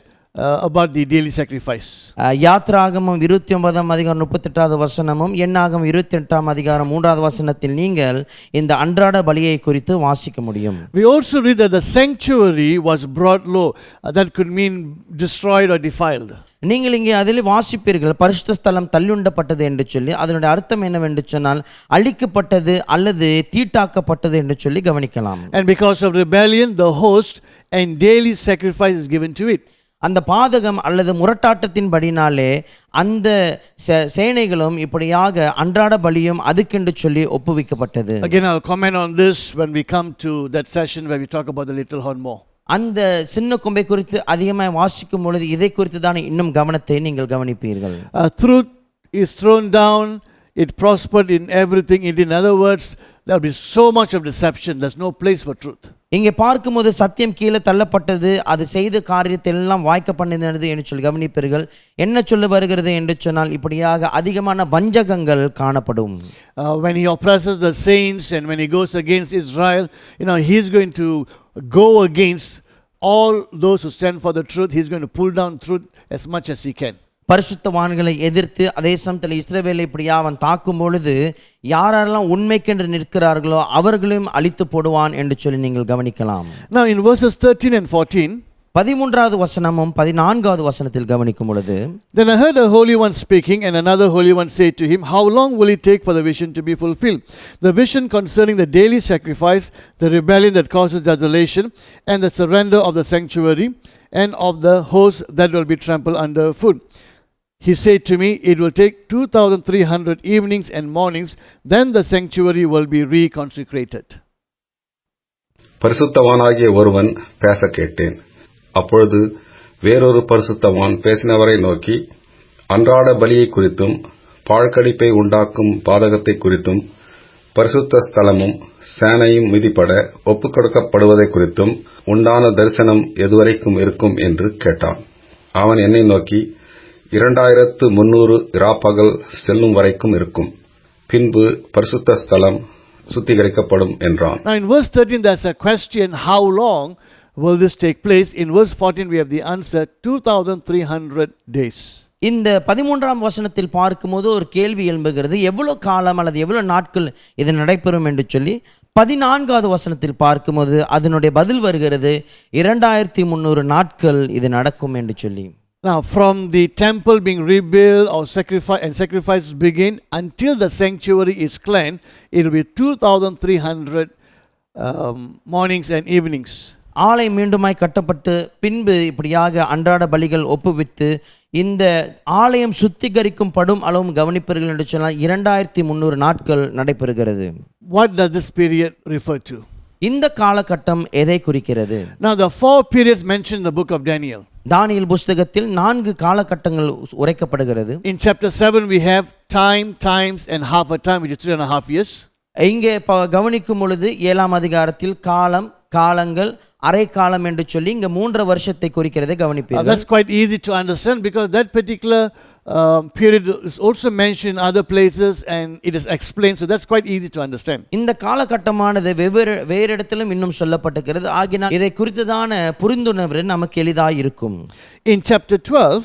about the daily sacrifice. யாத்ராகமம் 29ஆம் அதிகாரம் 38வது வசனமும் எண்ணாகமம் 28ஆம் அதிகாரம் 3வது வசனத்தில் நீங்கள் இந்த அன்றாட பலியை குறித்து வாசிக்க முடியும். We also read that the sanctuary was brought low. That could mean destroyed or defiled. நீங்கள் இங்கே அதில் வாசிப்பீர்கள், பரிசுத்த ஸ்தலம் தள்ளுண்டப்பட்டது என்று சொல்லி. அதனுடைய அர்த்தம் என்னவென்று சொன்னால் அழிக்கப்பட்டது அல்லது தீட்டாக்கப்பட்டது என்று சொல்லி கவனிக்கலாம். And because of rebellion, the host and daily sacrifice is given to it. அந்த பாதகம் அல்லது முரட்டாட்டத்தின்படினாலே அந்த சேனைகளும் இப்படியாக அன்றாட பலியும் அதுக்கென்று சொல்லி ஒப்புவிக்கப்பட்டது. Again, I'll comment on this when we come to that session where we talk about the little horn more. அந்த சின்ன கொம்பை குறித்து அதிகமாக வாசிக்கும் பொழுது இதை குறித்து தான் இன்னும் கவனத்தை நீங்கள் கவனிப்பீர்கள். Truth is thrown down, it prospered in everything. In other words, there will be so much of deception. There's no place for truth. இங்கே பார்க்கும்போது சத்தியம் கீழே தள்ளப்பட்டது, அது செய்த காரியத்தை எல்லாம் வாய்க்க பண்ணினது என்று சொல்லி கவனிப்பீர்கள். என்ன சொல்ல வருகிறது என்று சொன்னால் இப்படியாக அதிகமான வஞ்சகங்கள் காணப்படும். When he oppresses the saints and when he goes against Israel, he's going to go against all those who stand for the truth. He's going to pull down truth as much as he can. பரிசுத்தவான்களை எதிர்த்து அதே சமயத்தில் இஸ்ரவேலை இப்படியா அவன் தாக்கும் பொழுது யாரெல்லாம் உண்மைக்கென்று நிற்கிறார்களோ அவர்களையும் அழித்து போடுவான் என்று சொல்லி நீங்கள் கவனிக்கலாம். Now in verses 13 and 14, 13வது வசனமும் 14வது வசனத்தில் கவனிக்கும் பொழுது, Then I heard a holy one speaking, and another holy one said to him, How long will it take for the vision to be fulfilled? The vision concerning the daily sacrifice, the rebellion that causes desolation, and the surrender of the sanctuary, and of the host that will be trampled underfoot. He said to me, It will take 2,300 evenings and mornings, then the sanctuary will be reconsecrated. பரிசுத்தவானாகிய ஒருவன் பேச கேட்டேன். அப்பொழுது வேறொரு பரிசுத்தவான் பேசினவரை நோக்கி, அன்றாட பலியை குறித்தும் பாழ்கடிப்பை உண்டாக்கும் பாதகத்தை குறித்தும் பரிசுத்த ஸ்தலமும் சேனையும் மிதிப்பட ஒப்புக் கொடுக்கப்படுவதை குறித்தும் உண்டான தரிசனம் எதுவரைக்கும் இருக்கும் என்று கேட்டான். அவன் என்னை நோக்கி, 2300 இராப்பகல் செல்லும் வரைக்கும் இருக்கும், பின்பு பரிசுத்த ஸ்தலம் சுத்திகரிக்கப்படும் என்றான். Now in verse 13 there's a question, how long will this take place? In verse 14 we have the answer, 2300 days. இந்த 13ஆம் வசனத்தில் பார்க்கும்போது ஒரு கேள்வி எழும்புகிறது, எவ்வளவு காலம் அல்லது எவ்வளவு நாட்கள் இது நடைபெறும் என்று சொல்லி. 14வது வசனத்தில் பார்க்கும்போது அதனுடைய பதில் வருகிறது, 2300 நாட்கள் இது நடக்கும் என்று சொல்லி. Now from the temple being rebuilt or sacrifices begin until the sanctuary is cleansed, it will be 2300 mornings and evenings. ஆலயம் மீண்டுமாய் கட்டப்பட்டு பின்பு இப்படியாக அன்றாட பலிகள் ஒப்புவித்து இந்த ஆலயம் சுத்திகரிக்கும் படும் அளவும் கவனிப்பீர்கள் என்று சொன்னால் 2300 நாட்கள் நடைபெறுகிறது. What does this period refer to? இந்த காலகட்டம் எதை குறிக்கிறது? Now the 4 periods mentioned in the book of Daniel. தானியேல் புத்தகத்தில் 4 காலகட்டங்கள் உரைக்கப்படுகிறது. In chapter 7 we have times and half a time, which is 3.5 years. இங்கே கவனிக்கும் பொழுது 7ஆம் அதிகாரத்தில் காலம், காலங்கள், அரை காலம் என்று சொல்லி இங்க 3 வருஷத்தை குறிக்கிறதை கவனிப்பீர்கள். That's quite easy to understand because that particular period is also mentioned in other places and it is explained, so that's quite easy to understand. இந்த காலகட்டமானது வேறு இடத்திலும் இன்னும் சொல்லப்பட்டிருக்கிறது. ஆகினால் இதை குறித்ததான புரிந்துணர்வு நமக்கு எளிதாக இருக்கும். In chapter 12,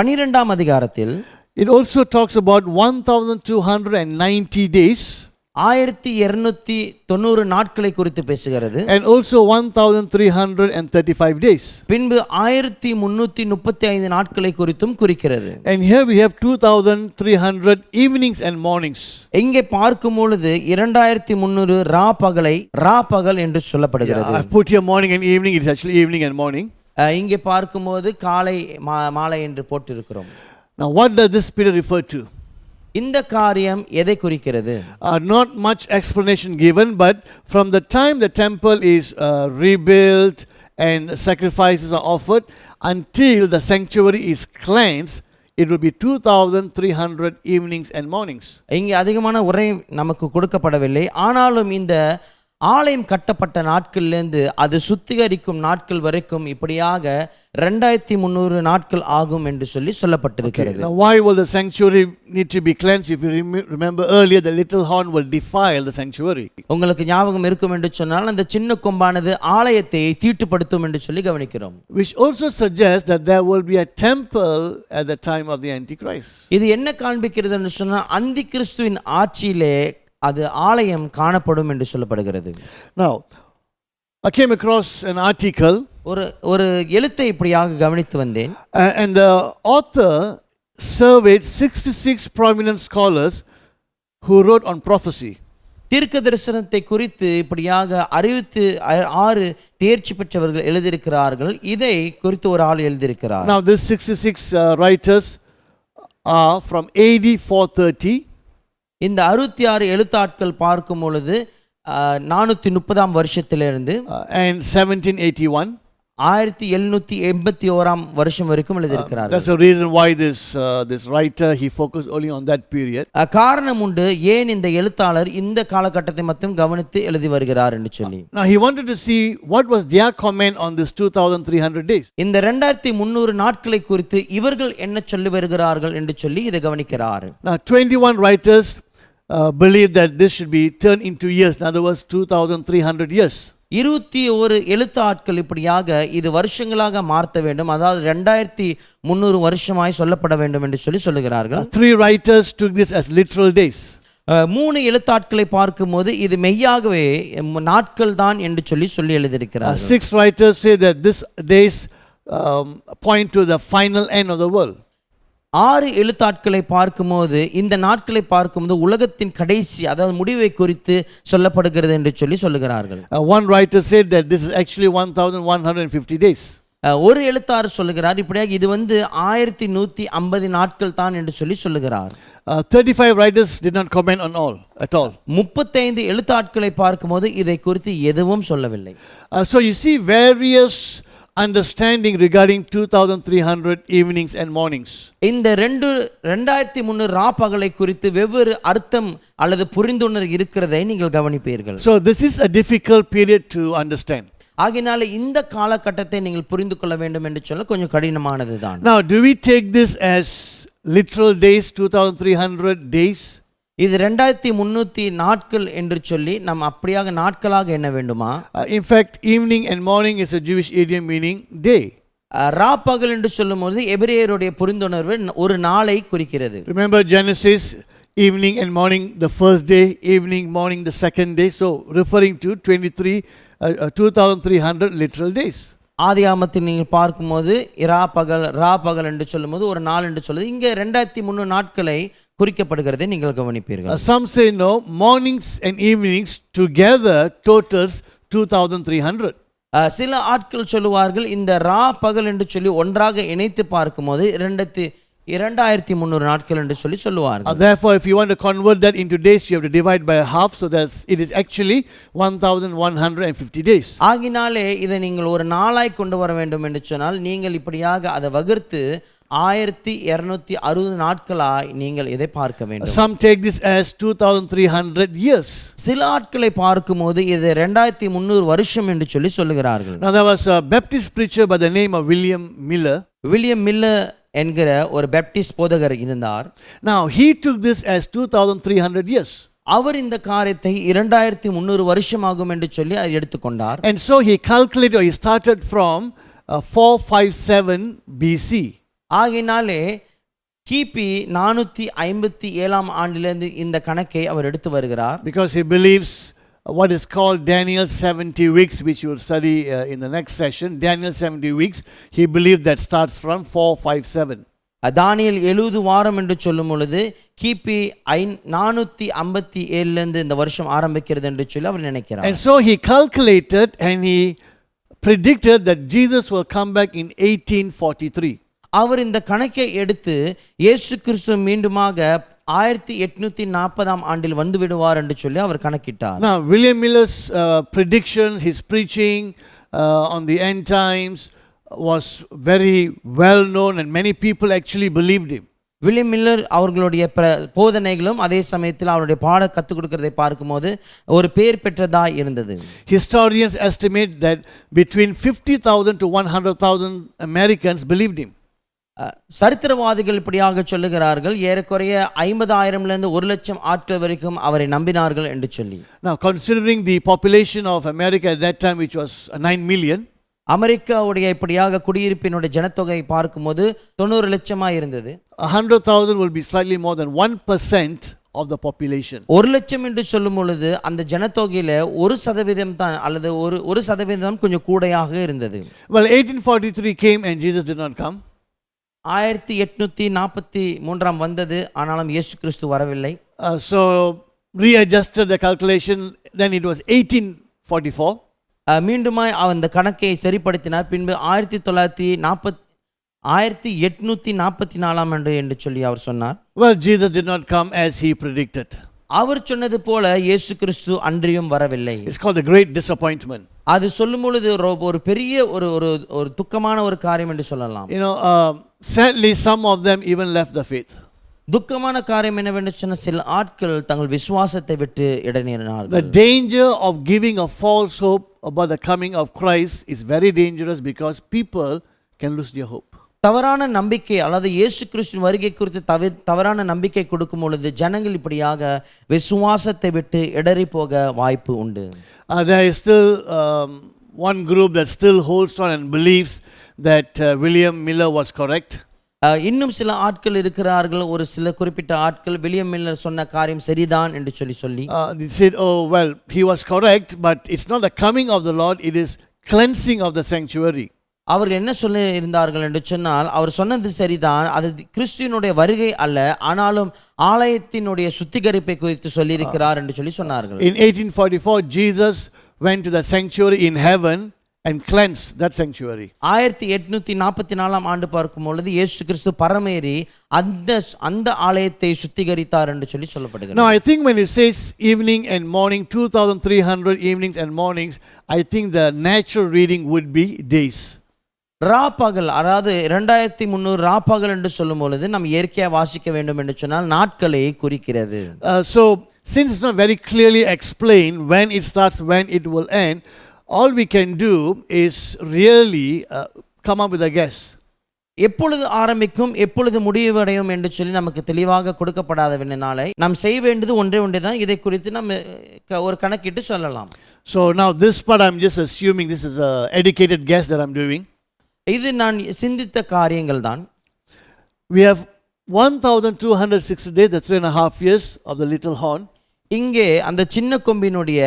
12ஆம் அதிகாரத்தில் it also talks about 1290 days. 1290 நாட்களை குறித்து பேசுகிறது. And also 1335 days. பின்பு 1335 நாட்களை குறித்தும் குறிக்கிறது. And here we have 2300 evenings and mornings. இங்கே பார்க்கும் பொழுது 2300 ராப்பகல் என்று சொல்லப்படுகிறது. I put here morning and evening, it is actually evening and morning. இங்கே பார்க்கும்போது காலை மாலை என்று போட்டிருக்கிறோம். Now what does this period refer to? இந்த காரியம் எதை குறிக்கிறது? Not much explanation given, but from the time the temple is rebuilt and sacrifices are offered until the sanctuary is cleansed, it will be 2300 evenings and mornings. இங்கே அதிகமான உரை நமக்கு கொடுக்கப்படவில்லை. ஆனாலும் இந்த ஆலயம் கட்டப்பட்ட நாட்களிலிருந்து அது சுத்திகரிக்கும் நாட்கள் வரைக்கும் இப்படியாக 2300 நாட்கள் ஆகும் என்று சொல்லப்பட்டிருக்கிறது. Now why will the sanctuary need to be cleansed? If you remember earlier, the little horn will defile the sanctuary. உங்களுக்கு ஞாபகம் இருக்கும் என்று சொன்னால் அந்த சின்ன கொம்பானது ஆலயத்தை தீட்டுப்படுத்தும் என்று சொல்லி கவனிக்கிறோம். Which also suggests that there will be a temple at the time of the Antichrist. இது என்ன காண்பிக்கிறது என்று சொன்னால் அந்தி கிறிஸ்துவின் ஆட்சியிலே அது ஆலயம் காணப்படும் என்று சொல்லப்படுகிறது. Now I came across an article, ஒரு எழுத்தை இப்படியாக கவனித்து வந்தேன். And the author surveyed 66 prominent scholars who wrote on prophecy. தீர்க்க தரிசனத்தை குறித்து இப்படியாக 66 தேர்ச்சி பெற்றவர்கள் எழுதியிருக்கிறார்கள். இதை குறித்து ஒரு ஆள் எழுதியிருக்கிறார். Now this 66 writers are from AD 430. இந்த 66 எழுத்தாட்கள் பார்க்கும் பொழுது 430 வருஷத்திலிருந்து and 1781. 1781 வருஷம் வரைக்கும் எழுதியிருக்கிறார். That's the reason why this writer he focused only on that period. காரணம் உண்டு ஏன் இந்த எழுத்தாளர் இந்த காலகட்டத்தை மட்டும் கவனித்து எழுதி வருகிறார் என்று சொல்லி. Now he wanted to see what was their comment on this 2300 days. இந்த 2300 நாட்களை குறித்து இவர்கள் என்ன சொல்லி வருகிறார்கள் என்று சொல்லி இதை கவனிக்கிறார். Now 21 writers believe that this should be turned into years. In other words, 2300 years. 21 எழுத்தாட்கள் இப்படியாக இது வருஷங்களாக மாற்ற வேண்டும், அதாவது 2300 வருஷமாய் சொல்லப்பட வேண்டும் என்று சொல்லி சொல்லுகிறார்கள். 3 writers took this as literal days. 3 எழுத்தாட்களை பார்க்கும்போது இது மெய்யாகவே நாட்கள் தான் என்று சொல்லி எழுதியிருக்கிறார்கள். 6 writers say that this days point to the final end of the world. 6 எழுத்தாட்களை பார்க்கும்போது இந்த நாட்களை பார்க்கும்போது உலகத்தின் கடைசி, அதாவது முடிவை குறித்து சொல்லப்படுகிறது என்று சொல்லுகிறார்கள். One writer said that this is actually 1150 days. ஒரு எழுத்தாளர் சொல்லுகிறார் இப்படியாக இது 1150 நாட்கள் தான் என்று சொல்லுகிறார். 35 writers did not comment on all at all. 35 எழுத்தாட்களை பார்க்கும்போது இதை குறித்து எதுவும் சொல்லவில்லை. So you see various understanding regarding 2300 evenings and mornings. இந்த 2300 ராப்பகலை குறித்து வெவ்வேறு அர்த்தம் அல்லது புரிந்துணர்வு இருக்கிறதை நீங்கள் கவனிப்பீர்கள். So this is a difficult period to understand. ஆகினால இந்த காலகட்டத்தை நீங்கள் புரிந்து கொள்ள வேண்டும் என்று சொல்ல கொஞ்சம் கடினமானது தான். Now do we take this as literal days, 2300 days? இது 2300 நாட்கள் என்று சொல்லி நாம் அப்படியாக நாட்களாக எண்ண வேண்டுமா? In fact, evening and morning is a Jewish idiom meaning day. ராப்பகல் என்று சொல்லும்போது எபிரேயருடைய புரிந்துணர்வு ஒரு நாளை குறிக்கிறது. Remember Genesis, evening and morning the first day, evening morning the second day, so referring to 2300 literal days. ஆதியாகமத்தில் நீங்கள் பார்க்கும்போது ராப்பகல் என்று சொல்லும்போது ஒரு நாள் என்று சொல்லுது. இங்கே 2300 நாட்களை குறிக்கப்படுகிறதை நீங்கள் கவனிப்பீர்கள். Some say no, mornings and evenings together totals 2300. சில ஆட்கள் சொல்லுவார்கள் இந்த பகல் என்று சொல்லி ஒன்றாக இணைத்து பார்க்கும்போது 2300 நாட்கள் என்று சொல்லுவார்கள். Therefore, if you want to convert that into days, you have to divide by half, so that it is actually 1150 days. ஆகினாலே இதை நீங்கள் ஒரு நாளாய் கொண்டு வர வேண்டும் என்று சொன்னால் நீங்கள் இப்படியாக அதை வகுத்து 1260 நாட்களாய் நீங்கள் இதை பார்க்க வேண்டும். Some take this as 2300 years. சில ஆட்களை பார்க்கும்போது இது 2300 வருஷம் என்று சொல்லுகிறார்கள். Now there was a Baptist preacher by the name of William Miller. William Miller என்கிற ஒரு பேப்டிஸ்ட் போதகர் இருந்தார். Now he took this as 2300 years. அவர் இந்த காரியத்தை 2300 வருஷமாகும் என்று சொல்லி எடுத்துக்கொண்டார். And so he calculated, or he started from 457 BC. ஆகினாலே கிபி 457 ஆண்டிலிருந்து இந்த கணக்கை அவர் எடுத்து வருகிறார். Because he believes what is called Daniel's 70 weeks, which you will study in the next session. Daniel's 70 weeks, he believed that starts from 457. தானியேல் 70 வாரம் என்று சொல்லும் பொழுது கிபி 457 இந்த வருஷம் ஆரம்பிக்கிறது என்று சொல்லி அவர் நினைக்கிறார். And so he calculated and he predicted that Jesus will come back in 1843. அவர் இந்த கணக்கை எடுத்து இயேசு கிறிஸ்து மீண்டுமாக 1840 ஆண்டில் வந்து விடுவார் என்று சொல்லி அவர் கணக்கிட்டார். Now William Miller's predictions, his preaching on the end times was very well known and many people actually believed him. William Miller அவர்களுடைய போதனைகளும் அதே சமயத்தில் அவருடைய பாட கற்றுக் கொடுக்கிறதை பார்க்கும்போது ஒரு பேர் பெற்றதாய் இருந்தது. Historians estimate that between 50,000 to 100,000 Americans believed him. சரித்திரவாதிகள் இப்படியாக சொல்லுகிறார்கள் ஏறக்குறைய 50,000 1 லட்சம் ஆட்கள் வரைக்கும் அவரை நம்பினார்கள் என்று சொல்லி. Now considering the population of America at that time, which was 9 million, அமெரிக்காவுடைய இப்படியாக குடியிருப்பினுடைய ஜனத்தொகை பார்க்கும்போது 90 லட்சமா இருந்தது. 100,000 will be slightly more than 1% of the population. 1 லட்சம் என்று சொல்லும் பொழுது அந்த ஜனத்தொகையில 1% தான் அல்லது 1% கொஞ்சம் கூடையாக இருந்தது. Well, 1843 came and Jesus did not come. 1843 வந்தது, ஆனாலும் இயேசு கிறிஸ்து வரவில்லை. So readjusted the calculation, then it was 1844. மீண்டுமாய் அந்த கணக்கை சரிப்படுத்தினார். பின்பு 1844 என்று சொல்லி அவர் சொன்னார். Well, Jesus did not come as he predicted. அவர் சொன்னது போல இயேசு கிறிஸ்து அன்றியும் வரவில்லை. It's called the great disappointment. அது சொல்லும் பொழுது ஒரு பெரிய ஒரு துக்கமான ஒரு காரியம் என்று சொல்லலாம். Sadly, some of them even left the faith. துக்கமான காரியம் என்னவென்று சொன்ன சில ஆட்கள் தங்கள் விசுவாசத்தை விட்டு இடைநிறுத்தினார்கள். The danger of giving a false hope about the coming of Christ is very dangerous because people can lose their hope. தவறான நம்பிக்கை அல்லது இயேசு கிறிஸ்துவின் வருகை குறித்து தவறான நம்பிக்கை கொடுக்கும் பொழுது ஜனங்கள் இப்படியாக விசுவாசத்தை விட்டு இடறி போக வாய்ப்பு உண்டு. There is still one group that still holds on and believes that William Miller was correct. இன்னும் சில ஆட்கள் இருக்கிறார்கள், ஒரு சில குறிப்பிட்ட ஆட்கள் வில்லியம் மில்லர் சொன்ன காரியம் சரிதான் என்று சொல்லி They said, oh well, he was correct, but it's not the coming of the Lord, it is cleansing of the sanctuary. அவர்கள் என்ன சொல்லி இருந்தார்கள் என்று சொன்னால், அவர் சொன்னது சரிதான், அது கிறிஸ்துவினுடைய வருகை அல்ல, ஆனாலும் ஆலயத்தினுடைய சுத்திகரிப்பை குறித்து சொல்லியிருக்கிறார் என்று சொன்னார்கள். In 1844 Jesus went to the sanctuary in heaven and cleansed that sanctuary. 1844 ஆண்டு பார்க்கும் பொழுது இயேசு கிறிஸ்து பரமேறி அந்த ஆலயத்தை சுத்திகரித்தார் என்று சொல்லப்படுகிறது. Now I think when it says evening and morning, 2300 evenings and mornings, I think the natural reading would be days. ராப்பகல், அதாவது 2300 ராப்பகல் என்று சொல்லும் பொழுது நம்ம இயற்கையாக வாசிக்க வேண்டும் என்று சொன்னால் நாட்களை குறிக்கிறது. So since it's not very clearly explained when it starts, when it will end, all we can do is really come up with a guess. எப்பொழுது ஆரம்பிக்கும் எப்பொழுது முடிவடையும் என்று சொல்லி நமக்கு தெளிவாக கொடுக்கப்படாதவனால நாம் செய்ய வேண்டியது ஒன்றே தான். இதை குறித்து நம்ம ஒரு கணக்கிட்டு சொல்லலாம். So now this part I'm just assuming this is a educated guess that I'm doing. இது நான் சிந்தித்த காரியங்கள் தான். We have 1260 days, that's 3.5 years of the little horn. இங்கே அந்த சின்ன கொம்பினுடைய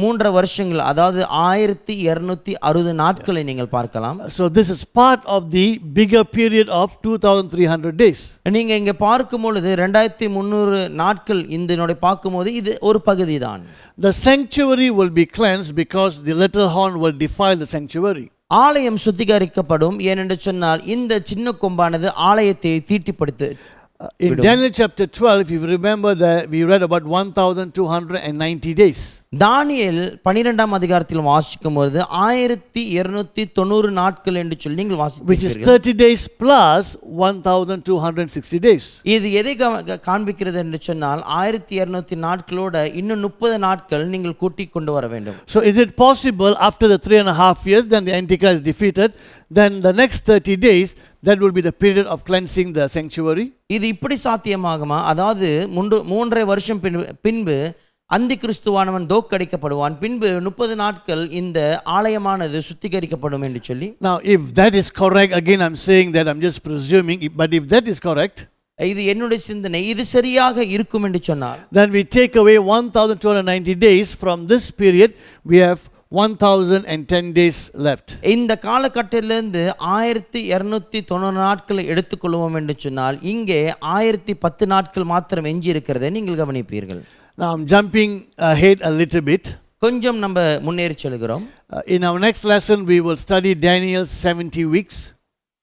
3 வருஷங்கள், அதாவது 1260 நாட்களை நீங்கள் பார்க்கலாம். So this is part of the bigger period of 2300 days. நீங்க இங்க பார்க்கும் பொழுது 2300 நாட்கள் இதனுடைய பார்க்கும்போது இது ஒரு பகுதி தான். The sanctuary will be cleansed because the little horn will defile the sanctuary. ஆலயம் சுத்திகரிக்கப்படும், ஏனென்று சொன்னால் இந்த சின்ன கொம்பானது ஆலயத்தை தீட்டுப்படுத்து. In Daniel chapter 12, if you remember that we read about 1290 days. தானியேல் 12ஆம் அதிகாரத்தில் வாசிக்கும் பொழுது 1290 நாட்கள் என்று சொல்லி நீங்கள் வாசிப்பீர்கள். Which is வாசிப்பீர்கள். 30 days plus 1260 days. இது எதை காண்பிக்கிறது என்று சொன்னால் 1200 நாட்களோட இன்னும் 30 நாட்கள் நீங்கள் கூட்டிக் கொண்டு வர வேண்டும். So is it possible after the 3.5 years, then the Antichrist is defeated, then the next 30 days, that will be the period of cleansing the sanctuary? இது இப்படி சாத்தியமாகுமா? அதாவது 3.5 வருஷம் பின்பு அந்தி கிறிஸ்துவானவன் தோற்கடிக்கப்படுவான், பின்பு 30 நாட்கள் இந்த ஆலயமானது சுத்திகரிக்கப்படும் என்று சொல்லி. Now if that is correct, again I'm saying that, I'm just presuming, but if that is correct, இது என்னுடைய சிந்தனை, இது சரியாக இருக்கும் என்று சொன்னால், then we take away 1290 days from this period, we have 1010 days left. இந்த காலகட்டத்திலிருந்து 1290 நாட்களை எடுத்துக்கொள்வோம் என்று சொன்னால் இங்கே 1010 நாட்கள் மாத்திரம் எஞ்சி இருக்கிறதை நீங்கள் கவனிப்பீர்கள். Now I'm jumping ahead a little bit. கொஞ்சம் நம்ம முன்னேறி செல்கிறோம். In our next lesson we will study Daniel 70 weeks.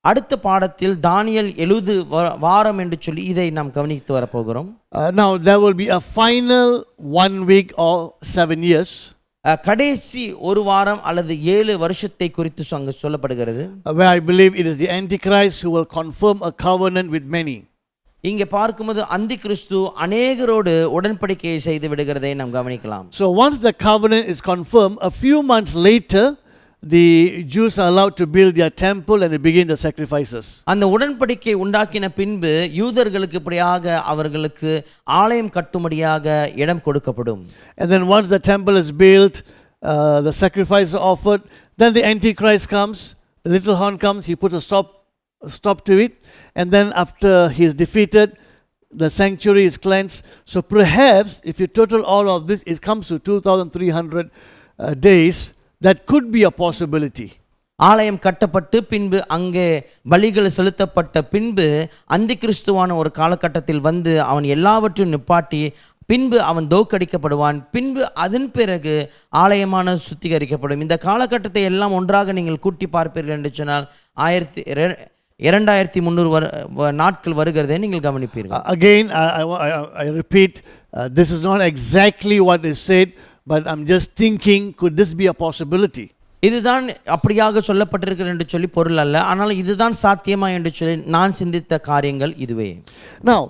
அடுத்த பாடத்தில் தானியேல் 70 வாரம் என்று சொல்லி இதை நாம் கவனித்து வர போகிறோம். Now there will be a final 1 week or 7 years. கடைசி ஒரு வாரம் அல்லது 7 வருஷத்தை குறித்து அங்கு சொல்லப்படுகிறது. Where I believe it is the Antichrist who will confirm a covenant with many. இங்கே பார்க்கும்போது அந்தி கிறிஸ்து அநேகரோடு உடன்படிக்கையை செய்து விடுகிறதை நாம் கவனிக்கலாம். So once the covenant is confirmed, a few months later the Jews are allowed to build their temple and they begin the sacrifices. அந்த உடன்படிக்கை உண்டாக்கின பின்பு யூதர்களுக்கு இப்படியாக அவர்களுக்கு ஆலயம் கட்டும்படியாக இடம் கொடுக்கப்படும். And then once the temple is built, the sacrifice is offered, then the Antichrist comes, the little horn comes, he puts a stop to it, and then after he is defeated, the sanctuary is cleansed. So perhaps if you total all of this, it comes to 2300 days. That could be a possibility. ஆலயம் கட்டப்பட்டு பின்பு அங்கே பலிகள் செலுத்தப்பட்ட பின்பு அந்தி கிறிஸ்துவான ஒரு காலகட்டத்தில் வந்து அவன் எல்லாவற்றையும் நிப்பாட்டி பின்பு அவன் தோற்கடிக்கப்படுவான், பின்பு அதன் பிறகு ஆலயமான சுத்திகரிக்கப்படும். இந்த காலகட்டத்தை எல்லாம் ஒன்றாக நீங்கள் கூட்டி பார்ப்பீர்கள் என்று சொன்னால் 2300 நாட்கள் வருகிறதை நீங்கள் கவனிப்பீர்கள். Again, I repeat, this is not exactly what is said, but I'm just thinking, could this be a possibility? இதுதான் அப்படியாக சொல்லப்பட்டிருக்கிறது என்று சொல்லி பொருள் அல்ல, ஆனால் இதுதான் சாத்தியமா என்று சொல்லி நான் சிந்தித்த காரியங்கள் இதுவே. Now,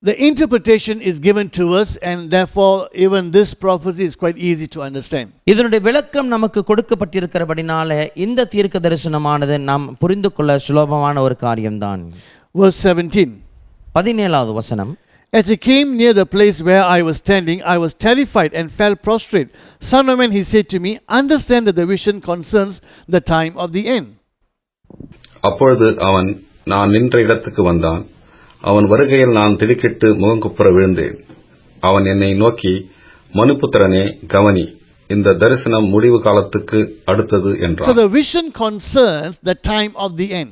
the interpretation is given to us, and therefore even this prophecy is quite easy to understand. இதனுடைய விளக்கம் நமக்கு கொடுக்கப்பட்டிருக்கிறபடினால இந்த தீர்க்க தரிசனமானது நாம் புரிந்து கொள்ள சுலபமான ஒரு காரியம்தான். Verse 17. 17வது வசனம். As he came near the place where I was standing, I was terrified and fell prostrate. Son of man, he said to me, understand that the vision concerns the time of the end. அப்பொழுது அவன் நான் நின்ற இடத்துக்கு வந்தான். அவன் வருகையில் நான் திடுக்கிட்டு முகங்குப்புற விழுந்தேன். அவன் என்னை நோக்கி, மனுபுத்திரனே, கவனி, இந்த தரிசனம் முடிவு காலத்துக்கு அடுத்தது என்றான். So the vision concerns the time of the end.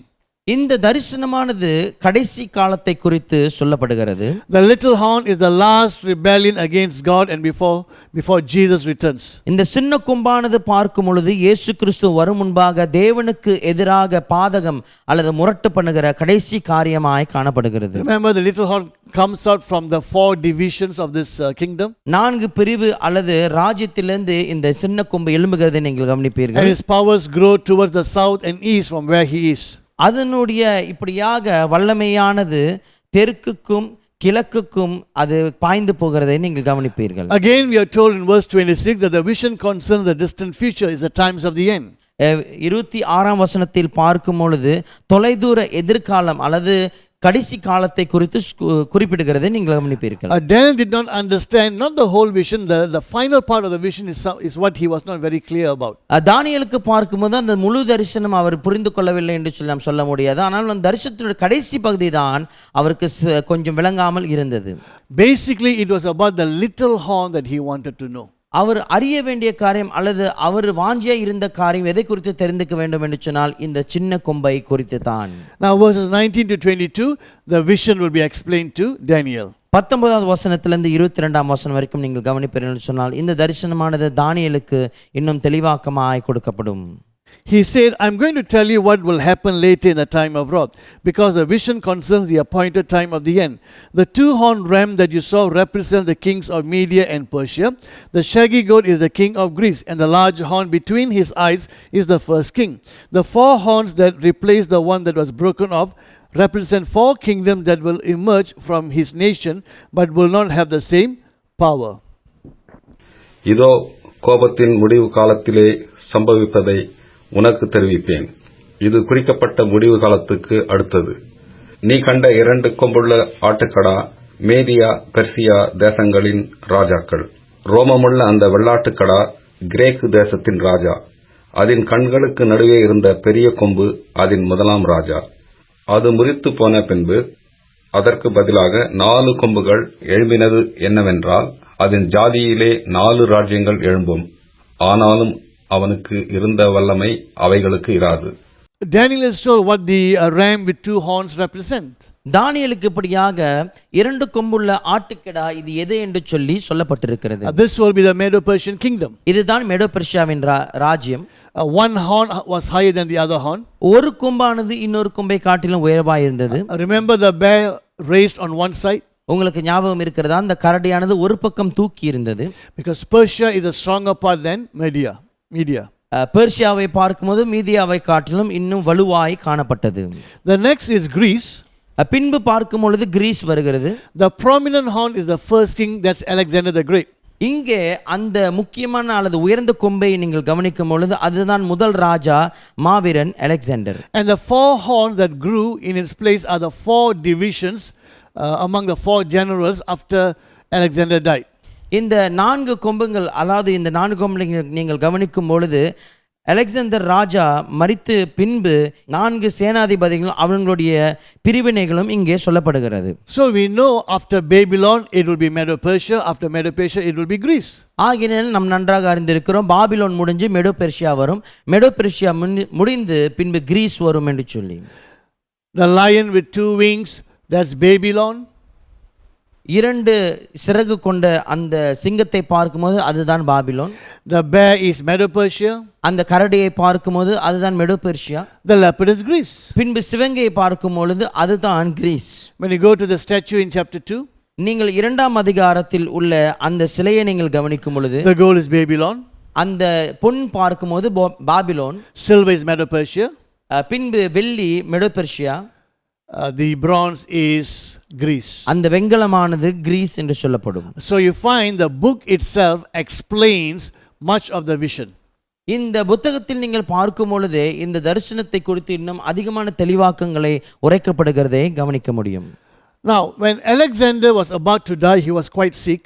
இந்த தரிசனமானது கடைசி காலத்தை குறித்து சொல்லப்படுகிறது. The little horn is the last rebellion against God and before Jesus returns. இந்த சின்ன கொம்பானது பார்க்கும் பொழுது இயேசு கிறிஸ்து வரும் முன்பாக தேவனுக்கு எதிராக பாதகம் அல்லது முரட்டு பண்ணுகிற கடைசி காரியமாய் காணப்படுகிறது. Remember, the little horn comes out from the 4 divisions of this kingdom. 4 பிரிவு அல்லது ராஜ்யத்திலிருந்து இந்த சின்ன கொம்பு எழும்புகிறதை நீங்கள் கவனிப்பீர்கள். And his powers grow towards the south and east from where he is. அதனுடைய இப்படியாக வல்லமையானது தெற்குக்கும் கிழக்குக்கும் அது பாய்ந்து போகிறதை நீங்கள் கவனிப்பீர்கள். Again we are told in verse 26 that the vision concerns the distant future, is the times of the end. 26ஆம் வசனத்தில் பார்க்கும் பொழுது தொலைதூர எதிர்காலம் அல்லது கடைசி காலத்தை குறித்து குறிப்பிடுகிறதை நீங்கள் கவனிப்பீர்கள். Daniel did not understand not the whole vision, the final part of the vision is what he was not very clear about. தானியேலுக்கு பார்க்கும்போது அந்த முழு தரிசனம் அவர் புரிந்து கொள்ளவில்லை என்று சொல்லி நாம் சொல்ல முடியாது. ஆனால் அந்த தரிசனத்தினுடைய கடைசி பகுதி தான் அவருக்கு கொஞ்சம் விளங்காமல் இருந்தது. Basically it was about the little horn that he wanted to know. அவர் அறிய வேண்டிய காரியம் அல்லது அவர் வாஞ்சியா இருந்த காரியம் எதை குறித்து தெரிந்துக்க வேண்டும் என்று சொன்னால் இந்த சின்ன கொம்பை குறித்து தான். Now verses 19 to 22, the vision will be explained to Daniel. 19வது வசனத்திலிருந்து 22ஆம் வசனம் வரைக்கும் நீங்கள் கவனிப்பீர்கள் என்று சொன்னால் இந்த தரிசனமானது தானியேலுக்கு இன்னும் தெளிவாக்கமாய் கொடுக்கப்படும். He said, I'm going to tell you what will happen later in the time of wrath, because the vision concerns the appointed time of the end. The 2-horned ram that you saw represents the kings of Media and Persia. The shaggy goat is the king of Greece, and the large horn between his eyes is the first king. The 4 horns that replace the one that was broken off represent 4 kingdoms that will emerge from his nation, but will not have the same power. இதோ கோபத்தின் முடிவு காலத்திலே சம்பவிப்பதை உனக்கு தெரிவிப்பேன். இது குறிக்கப்பட்ட முடிவு காலத்துக்கு அடுத்தது. நீ கண்ட 2 கொம்புள்ள ஆட்டுக்கடா மேதியா பெர்சியா தேசங்களின் ராஜாக்கள். ரோமமுள்ள அந்த வெள்ளாட்டுக்கடா கிரேக்கு தேசத்தின் ராஜா. அதன் கண்களுக்கு நடுவே இருந்த பெரிய கொம்பு அதன் முதலாம் ராஜா. அது முறித்து போன பின்பு அதற்கு பதிலாக 4 கொம்புகள் எழும்பினது என்னவென்றால், அதன் ஜாதியிலே 4 ராஜ்யங்கள் எழும்பும். ஆனாலும் அவனுக்கு இருந்த வல்லமை அவைகளுக்கு இராது. Daniel is told what the ram with 2 horns represent. தானியேலுக்கு இப்படியாக 2 கொம்புள்ள ஆட்டுக்கடா இது எது என்று சொல்லி சொல்லப்பட்டிருக்கிறது. This will be the Medo-Persian kingdom. இதுதான் மேடோ பெர்சியாவின் ராஜ்யம். One horn was higher than the other horn. ஒரு கொம்பானது இன்னொரு கொம்பை காட்டிலும் உயரமாய் இருந்தது. Remember the bear raised on one side? உங்களுக்கு ஞாபகம் இருக்கிறதா? அந்த கரடியானது ஒரு பக்கம் தூக்கி இருந்தது. Because Persia is a stronger part than Media. பெர்சியாவை பார்க்கும்போது மீதியாவை காட்டிலும் இன்னும் வலுவாய் காணப்பட்டது. The next is Greece. பின்பு பார்க்கும் பொழுது கிரீஸ் வருகிறது. The prominent horn is the first king, that's Alexander the Great. இங்கே அந்த முக்கியமான அல்லது உயர்ந்த கொம்பை நீங்கள் கவனிக்கும் பொழுது அதுதான் முதல் ராஜா மாவீரன் Alexander. And the 4 horns that grew in its place are the 4 divisions among the 4 generals after Alexander died. இந்த 4 கொம்புகள் அதாவது இந்த 4 கொம்புகளை நீங்கள் கவனிக்கும் பொழுது அலெக்சாந்தர் ராஜா மரித்து பின்பு 4 சேனாதிபதிகளும் அவங்களுடைய பிரிவினைகளும் இங்கே சொல்லப்படுகிறது. So we know after Babylon it will be Medo-Persia, after Medo-Persia it will be Greece. ஆகினால் நாம் நன்றாக அறிந்திருக்கிறோம் பாபிலோன் முடிஞ்சு மெடோ பெர்சியா வரும், மெடோ பெர்சியா முடிந்து பின்பு கிரீஸ் வரும் என்று சொல்லி. The lion with 2 wings, that's Babylon. இரண்டு சிறகு கொண்ட அந்த சிங்கத்தை பார்க்கும்போது அதுதான் Babylon. The bear is Medo-Persia. அந்த கரடியை பார்க்கும்போது அதுதான் மெடோபெர்ஷியா. The leopard is Greece. பின்பு சிவங்கையை பார்க்கும் பொழுது அதுதான் Greece. When you go to the statue in chapter 2, நீங்கள் 2ஆம் அதிகாரத்தில் உள்ள அந்த சிலையை நீங்கள் கவனிக்கும் பொழுது the gold is Babylon. அந்த பொன் பார்க்கும்போது பாபிலோன், Silver is Medo-Persia. பின்பு வெள்ளி மெடோபெர்ஷியா, The bronze is Greece. அந்த வெண்கலமானது கிரீஸ் என்று சொல்லப்படும். So you find the book itself explains much of the vision. இந்த புத்தகத்தில் நீங்கள் பார்க்கும் பொழுதே இந்த தரிசனத்தை குறித்து இன்னும் அதிகமான தெளிவாக்கங்களை உரைக்கப்படுகிறதை கவனிக்க முடியும். Now, when Alexander was about to die, he was quite sick.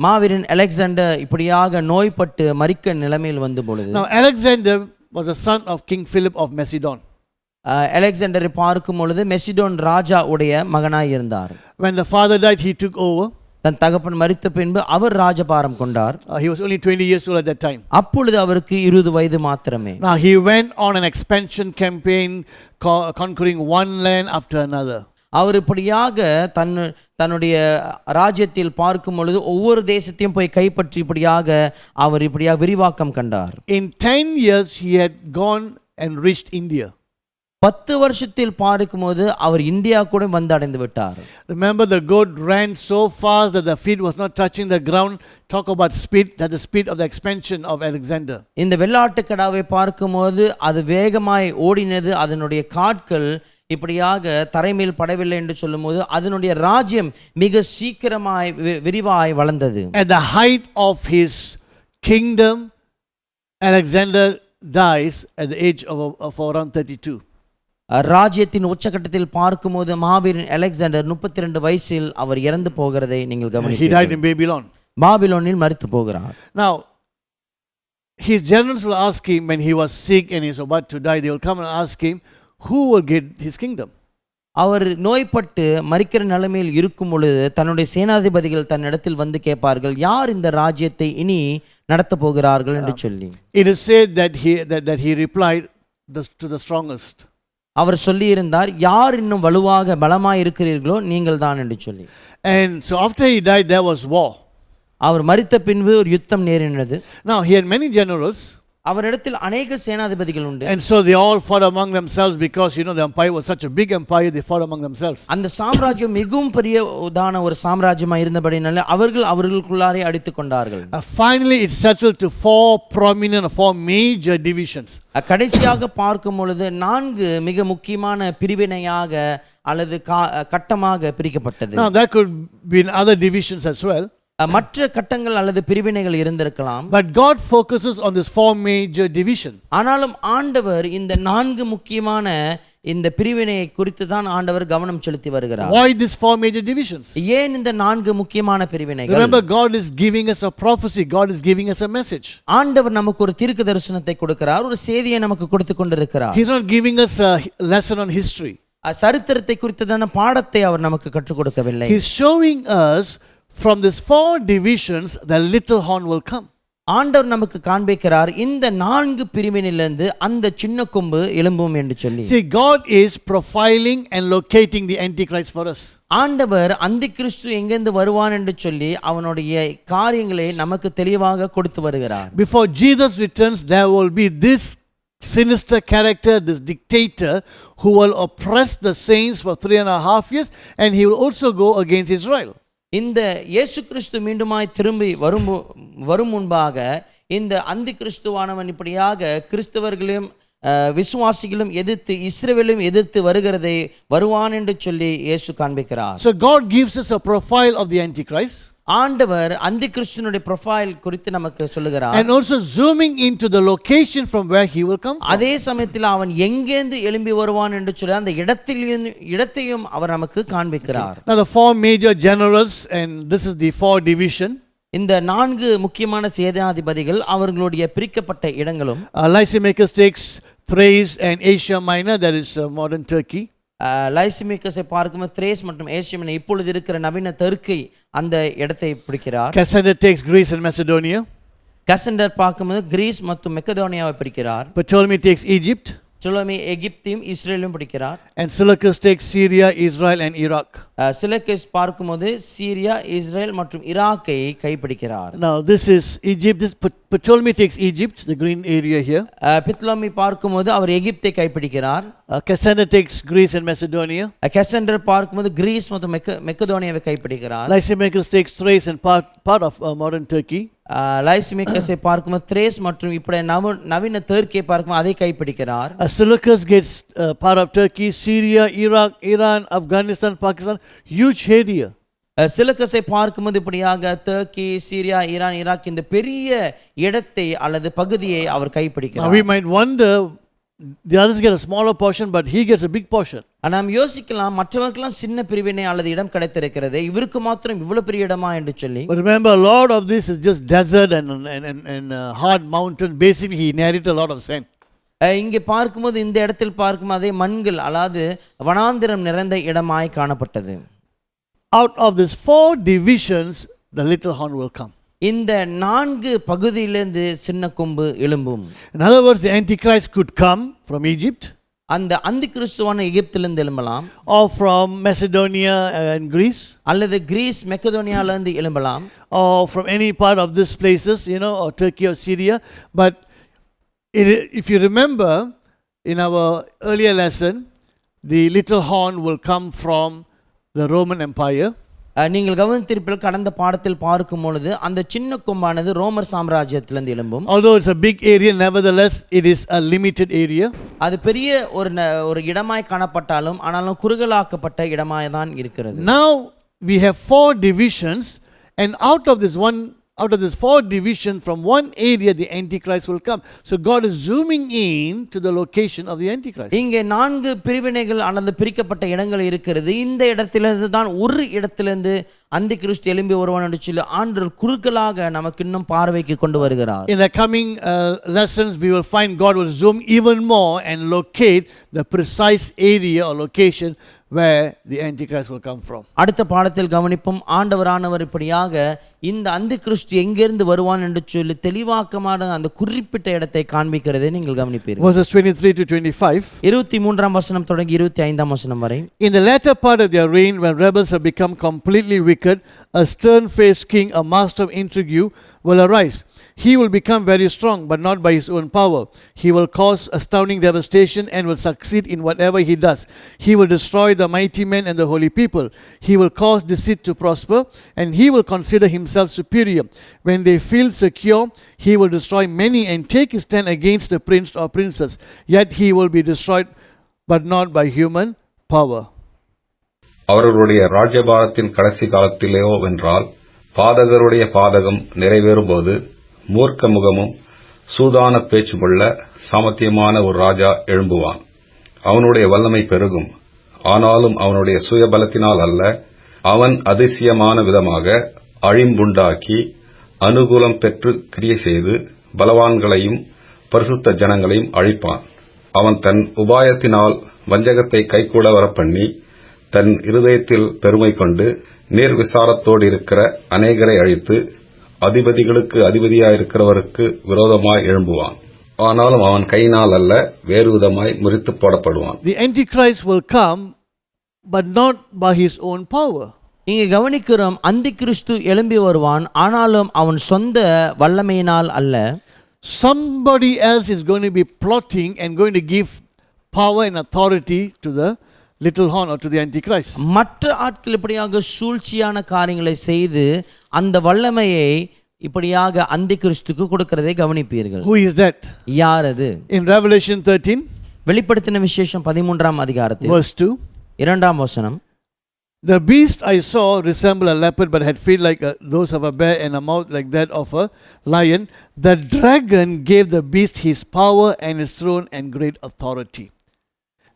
Maaveeran Alexander இப்படியாக நோய்பட்டு மரிக்க நிலைமையில் வந்த பொழுது, Now, Alexander was the son of King Philip of Macedon. அலெக்சாண்டரை பார்க்கும் பொழுது மெசிடோன் ராஜா உடைய மகனாய் இருந்தார். When the father died, he took over. தன் தகப்பன் மரித்த பின்பு அவர் ராஜபாரம் கொண்டார். He was only 20 years old at that time. அப்பொழுது அவருக்கு 20 வயது மாத்திரமே. Now, he went on an expansion campaign, conquering one land after another. அவர் இப்படியாக தன்னுடைய ராஜ்யத்தில் பார்க்கும் பொழுது ஒவ்வொரு தேசத்தையும் போய் கைப்பற்றி இப்படியாக அவர் இப்படியாக விரிவாக்கம் கண்டார். In 10 years, he had gone and reached India. 10 வருஷத்தில் பார்க்கும்போது அவர் இந்தியா கூட வந்து அடைந்து விட்டார். Remember, the goat ran so fast that the feet was not touching the ground. Talk about speed. That's the speed of the expansion of Alexander. இந்த வெள்ளாட்டுக்கடாவை பார்க்கும்போது அது வேகமாய் ஓடினது, அதனுடைய காட்கள் இப்படியாக தரைமேல் படவில்லை என்று சொல்லும்போது அதனுடைய ராஜ்யம் மிக சீக்கிரமாய் விரிவாய் வளர்ந்தது. At the height of his kingdom, Alexander dies at the age of around 32. ராஜ்யத்தின் உச்சகட்டத்தில் பார்க்கும்போது மாவீரன் அலெக்சாண்டர் 32 வயசில் அவர் இறந்து போகிறதை நீங்கள் He died கவனிக்கிறீர்கள். in Babylon. பாபிலோனில் மரித்து போகிறார். Now, his generals will ask him when he was sick and he was about to die, they will come and ask him, who will get his kingdom? அவர் நோய்பட்டு மரிக்கிற நிலைமையில் இருக்கும் பொழுது தன்னுடைய சேனாதிபதிகள் தன்னிடத்தில் வந்து கேட்பார்கள், யார் இந்த ராஜ்யத்தை இனி நடத்த போகிறார்கள் என்று சொல்லி. It is said that he replied to the strongest. அவர் சொல்லி இருந்தார், யார் இன்னும் வலுவாக பலமாய் இருக்கிறீர்களோ நீங்கள் தான் என்று சொல்லி. And so after he died, there was war. அவர் மரித்த பின்பு ஒரு யுத்தம் நேரினது. Now he had many generals. அவரிடத்தில் அநேக சேனாதிபதிகள் உண்டு. And so they all fought among themselves because the empire was such a big empire, they fought among themselves. அந்த சாம்ராஜ்யம் மிகவும் பெரியதான ஒரு சாம்ராஜ்யமாக இருந்தபடினால அவர்களுக்குள்ளாரே அடித்துக் கொண்டார்கள். Finally it settled to four major divisions. கடைசியாக பார்க்கும் பொழுது 4 மிக முக்கியமான பிரிவினையாக அல்லது கட்டமாக பிரிக்கப்பட்டது. Now there could be other divisions as well. மற்ற கட்டங்கள் அல்லது பிரிவினைகள் இருந்திருக்கலாம். But God focuses on this 4 major division. ஆனாலும் ஆண்டவர் இந்த 4 முக்கியமான இந்த பிரிவினையை குறித்து தான் ஆண்டவர் கவனம் செலுத்தி வருகிறார். Why these 4 major divisions? ஏன் இந்த 4 முக்கியமான பிரிவினைகள்? Remember, God is giving us a prophecy. God is giving us a message. ஆண்டவர் நமக்கு ஒரு தீர்க்க தரிசனத்தை கொடுக்கிறார், ஒரு செய்தியை நமக்கு கொடுத்து கொண்டிருக்கிறார். He's not giving us a lesson on history. சரித்திரத்தை குறித்ததான பாடத்தை அவர் நமக்கு கற்றுக் கொடுக்கவில்லை. He's showing us from these 4 divisions the little horn will come. ஆண்டவர் நமக்கு காண்பிக்கிறார் இந்த 4 பிரிவினிலிருந்து அந்த சின்ன கொம்பு எழும்பும் என்று சொல்லி. See, God is profiling and locating the Antichrist for us. ஆண்டவர் அந்திகிறிஸ்து எங்கிருந்து வருவான் என்று சொல்லி அவனுடைய காரியங்களை நமக்கு தெளிவாக கொடுத்து வருகிறார். Before Jesus returns, there will be this sinister character, this dictator who will oppress the saints for 3.5 years, and he will also go against Israel. இந்த இயேசு கிறிஸ்து மீண்டுமாய் திரும்பி வரும் முன்பாக இந்த அந்தி கிறிஸ்துவானவன் இப்படியாக கிறிஸ்தவர்களையும் விசுவாசிகளும் எதிர்த்து இஸ்ரவேலையும் எதிர்த்து வருவான் என்று சொல்லி இயேசு காண்பிக்கிறார். So God gives us a profile of the Antichrist. ஆண்டவர் அந்தி கிறிஸ்துனுடைய ப்ரொஃபைல் குறித்து நமக்கு சொல்லுகிறார். And also zooming into the location from where he will come from. அதே சமயத்தில் அவன் எங்கேந்து எழும்பி வருவான் என்று சொல்லி அந்த இடத்தையும் அவர் நமக்கு காண்பிக்கிறார். Now the 4 major generals, and this is the 4 division. இந்த 4 முக்கியமான சேனாதிபதிகள் அவர்களுடைய பிரிக்கப்பட்ட இடங்களும் Lysimachus takes Thrace and Asia Minor, that is modern Turkey. லைசிமிக்கஸை பார்க்கும்போது திரேஸ் மற்றும் ஏசியா இப்பொழுது இருக்கிற நவீன தெற்கை அந்த இடத்தை பிடிக்கிறார். Cassander takes Greece and Macedonia. கசண்டர் பார்க்கும்போது கிரீஸ் மற்றும் மெக்கடோனியாவை பிடிக்கிறார். Ptolemy takes Egypt. சுலோமி எகிப்தையும் இஸ்ரேலும் பிடிக்கிறார். And Seleucus takes Syria, Israel, and Iraq. Seleucus பார்க்கும்போது சீரியா, இஸ்ரேல் மற்றும் ஈராக்கை கைப்பிடிக்கிறார். Now this is Egypt. This Ptolemy takes Egypt, the green area here. பித்லோமி பார்க்கும்போது அவர் எகிப்தை கைப்பிடிக்கிறார். Cassander takes Greece and Macedonia. கெசண்டர் பார்க்கும்போது கிரீஸ் மற்றும் மெக்கதோனியாவை கைப்பிடிக்கிறார். Lysimachus takes Thrace and part of modern Turkey. லைசிமிக்கஸை பார்க்கும்போது திரேஸ் மற்றும் இப்படி நவீன தெற்கை பார்க்கும்போது அதை கைப்பிடிக்கிறார். Seleucus gets part of Turkey, Syria, Iraq, Iran, Afghanistan, Pakistan, huge area. செலூக்கஸை பார்க்கும்போது இப்படியாக தெற்கி, சீரியா, ஈரான், ஈராக் இந்த பெரிய இடத்தை அல்லது பகுதியை அவர் Now கைப்பிடிக்கிறார். we might wonder, the others get a smaller portion, but he gets a big portion. நாம் யோசிக்கலாம், மற்றவர்களுக்கெல்லாம் சின்ன பிரிவினை அல்லது இடம் கிடைத்திருக்கிறது, இவருக்கு மாத்திரம் இவ்வளவு பெரிய இடமா என்று சொல்லி. But remember, a lot of this is just desert and hard mountain. Basically, he inherited a lot of sand. இங்கே பார்க்கும்போது இந்த இடத்தில் பார்க்கும்போது அதே மண்கள் அதாவது வனாந்திரம் நிறைந்த இடமாய் காணப்பட்டது. Out of these 4 divisions, the little horn will come. இந்த 4 பகுதியிலிருந்து சின்ன கொம்பு எழும்பும். In other words, the Antichrist could come from Egypt, அந்த அந்தி கிறிஸ்துவான எகிப்திலிருந்து எழும்பலாம், or from Macedonia and Greece, அல்லது Greece மெக்கதோனியாவிலிருந்து எழும்பலாம், or from any part of these places, or Turkey or Syria. But if you remember, in our earlier lesson, the little horn will come from the Roman Empire. நீங்கள் கவனித்திருப்பீர்கள், கடந்த பாடத்தில் பார்க்கும் பொழுது அந்த சின்ன கொம்பானது ரோமர் சாம்ராஜ்யத்திலிருந்து எழும்பும். Although it's a big area, nevertheless it is a limited area. அது பெரிய ஒரு இடமாய் காணப்பட்டாலும் ஆனாலும் குறுகலாக்கப்பட்ட இடமாய் தான் இருக்கிறது. Now we have 4 divisions, and out of this 4 divisions, from one area the Antichrist will come. So God is zooming in to the location of the Antichrist. இங்கே 4 பிரிவினைகள் அல்லது பிரிக்கப்பட்ட இடங்கள் இருக்கிறது. இந்த இடத்திலிருந்து தான் ஒரு இடத்திலிருந்து அந்தி கிறிஸ்து எழும்பி வருவான் என்று சொல்லி ஆண்டவர் குறுக்கலாக நமக்கு இன்னும் பார்வைக்கு கொண்டு வருகிறார். In the coming lessons we will find God will zoom even more and locate the precise area or location where the Antichrist will come from. அடுத்த பாடத்தில் கவனிப்போம், ஆண்டவரானவர் இப்படியாக இந்த அந்தி கிறிஸ்து எங்கிருந்து வருவான் என்று சொல்லி தெளிவாக்கமான அந்த குறிப்பிட்ட இடத்தை காண்பிக்கிறதை நீங்கள் கவனிப்பீர்கள். Verses 23 to 25. 23ஆம் வசனம் தொடங்கி 25ஆம் வசனம் வரை. In the latter part of their reign, when rebels have become completely wicked, a stern-faced king, a master of intrigue, will arise. He will become very strong, but not by his own power. He will cause astounding devastation and will succeed in whatever he does. He will destroy the mighty men and the holy people. He will cause deceit to prosper, and he will consider himself superior. When they feel secure, he will destroy many and take his stand against the prince or princess. Yet he will be destroyed, but not by human power. அவர்களுடைய ராஜ்யபாரத்தின் கடைசி காலத்திலேயோ வென்றால், பாதகருடைய பாதகம் நிறைவேறும்போது மூர்க்க முகமும் சூதான பேச்சுமுள்ள சாமர்த்தியமான ஒரு ராஜா எழும்புவான். அவனுடைய வல்லமை பெருகும், ஆனாலும் அவனுடைய சுயபலத்தினால் அல்ல. அவன் அதிசயமான விதமாக அழிம்புண்டாக்கி அனுகூலம் பெற்று கிரியை செய்து பலவான்களையும் பரிசுத்த ஜனங்களையும் அழிப்பான். அவன் தன் உபாயத்தினால் வஞ்சகத்தை கைகூட வரப்பண்ணி தன் இருதயத்தில் பெருமை கொண்டு நீர்விசாரத்தோடு இருக்கிற அநேகரை அழித்து அதிபதிகளுக்கு அதிபதியாயிருக்கிறவருக்கு விரோதமாய் எழும்புவான். ஆனாலும் அவன் கையினால் அல்ல, வேறு விதமாய் முறித்து போடப்படுவான். The Antichrist will come, but not by his own power. இங்கே கவனிக்கிறோம், அந்தி கிறிஸ்து எழும்பி வருவான், ஆனாலும் அவன் சொந்த வல்லமையினால் அல்ல. Somebody else is going to be plotting and going to give power and authority to the little horn or to the Antichrist. மற்ற ஆட்கள் இப்படியாக சூழ்ச்சியான காரியங்களை செய்து அந்த வல்லமையை இப்படியாக அந்தி கிறிஸ்துக்கு கொடுக்கிறதை கவனிப்பீர்கள். Who is that? யார் அது? In Revelation 13, வெளிப்படுத்தின விசேஷம் 13ஆம் அதிகாரத்தில் verse 2, 2ஆம் வசனம். The beast I saw resembled a leopard, but had feet like those of a bear and a mouth like that of a lion. The dragon gave the beast his power and his throne and great authority.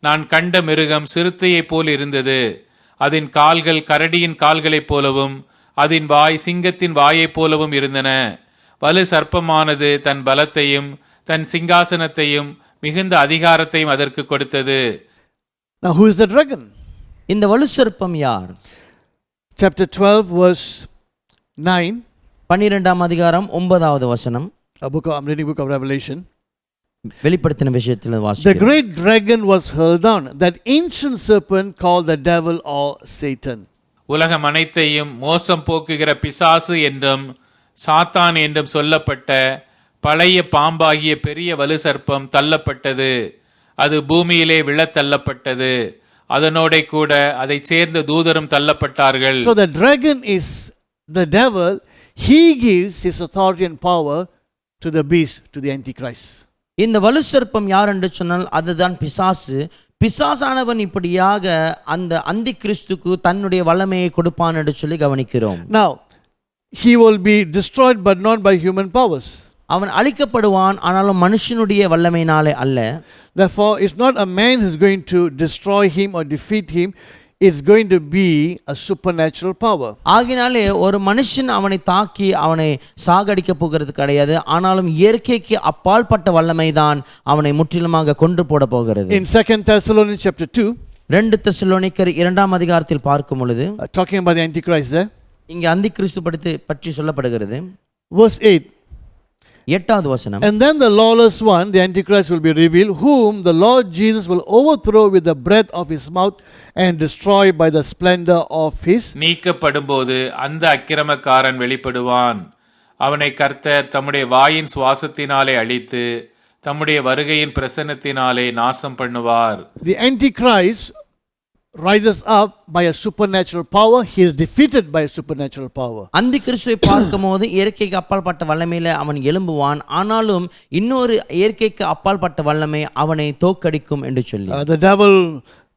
நான் கண்ட மிருகம் சிறுத்தையைப் போல் இருந்தது. அதன் கால்கள் கரடியின் கால்களைப் போலவும் அதன் வாய் சிங்கத்தின் வாயைப் போலவும் இருந்தன. வலு சர்ப்பமானது தன் பலத்தையும் தன் சிங்காசனத்தையும் மிகுந்த அதிகாரத்தையும் அதற்கு கொடுத்தது. Now who is the dragon? இந்த வலு சர்ப்பம் யார்? Chapter 12 verse 9. 12ஆம் அதிகாரம் 9வது வசனம். I'm reading book of Revelation. வெளிப்படுத்தின விஷயத்தில் The வாசிக்கிறோம். great dragon was hurled down, that ancient serpent called the devil or Satan. உலகம் அனைத்தையும் மோசம் போக்குகிற பிசாசு என்றும் சாத்தான் என்றும் சொல்லப்பட்ட பழைய பாம்பாகிய பெரிய வலு சர்ப்பம் தள்ளப்பட்டது. அது பூமியிலே விழத் தள்ளப்பட்டது. அதனோட கூட அதை சேர்ந்த தூதரும் தள்ளப்பட்டார்கள். So the dragon is the devil. He gives his authority and power to the beast, to the Antichrist. இந்த வலு சர்ப்பம் யார் என்று சொன்னால் அதுதான் பிசாசு. பிசாசானவன் இப்படியாக அந்த அந்தி கிறிஸ்துக்கு தன்னுடைய வல்லமையை கொடுப்பான் என்று சொல்லி கவனிக்கிறோம். Now, he will be destroyed but not by human powers. அவன் அழிக்கப்படுவான், ஆனாலும் மனுஷனுடைய வல்லமையினாலே அல்ல. Therefore, it's not a man who's going to destroy him or defeat him. It's going to be a supernatural power. ஆகினாலே ஒரு மனுஷன் அவனை தாக்கி அவனை சாகடிக்க போகிறது கிடையாது, ஆனாலும் இயற்கைக்கு அப்பாற்பட்ட வல்லமை தான் அவனை முற்றிலுமாக கொண்டு போட போகிறது. In 2 Thessalonians chapter 2, 2 தெசலோனிக்கர் 2ஆம் அதிகாரத்தில் பார்க்கும் பொழுது talking about the Antichrist there, இங்கே அந்தி கிறிஸ்து பற்றி சொல்லப்படுகிறது. verse 8. 8வது வசனம். And then the lawless one, the Antichrist, will be revealed, whom the Lord Jesus will overthrow with the breath of his mouth and destroy by the splendor of his. நீக்கப்படும்போது அந்த அக்கிரமக்காரன் வெளிப்படுவான். அவனை கர்த்தர் தம்முடைய வாயின் சுவாசத்தினாலே அழித்து தம்முடைய வருகையின் பிரசன்னத்தினாலே நாசம் பண்ணுவார். The Antichrist rises up by a supernatural power. He is defeated by a supernatural power. அந்தி கிறிஸ்துவை பார்க்கும்போது இயற்கைக்கு அப்பாற்பட்ட வல்லமையில அவன் எழும்புவான், ஆனாலும் இன்னொரு இயற்கைக்கு அப்பாற்பட்ட வல்லமை அவனை தோக்கடிக்கும் என்று சொல்லி. The devil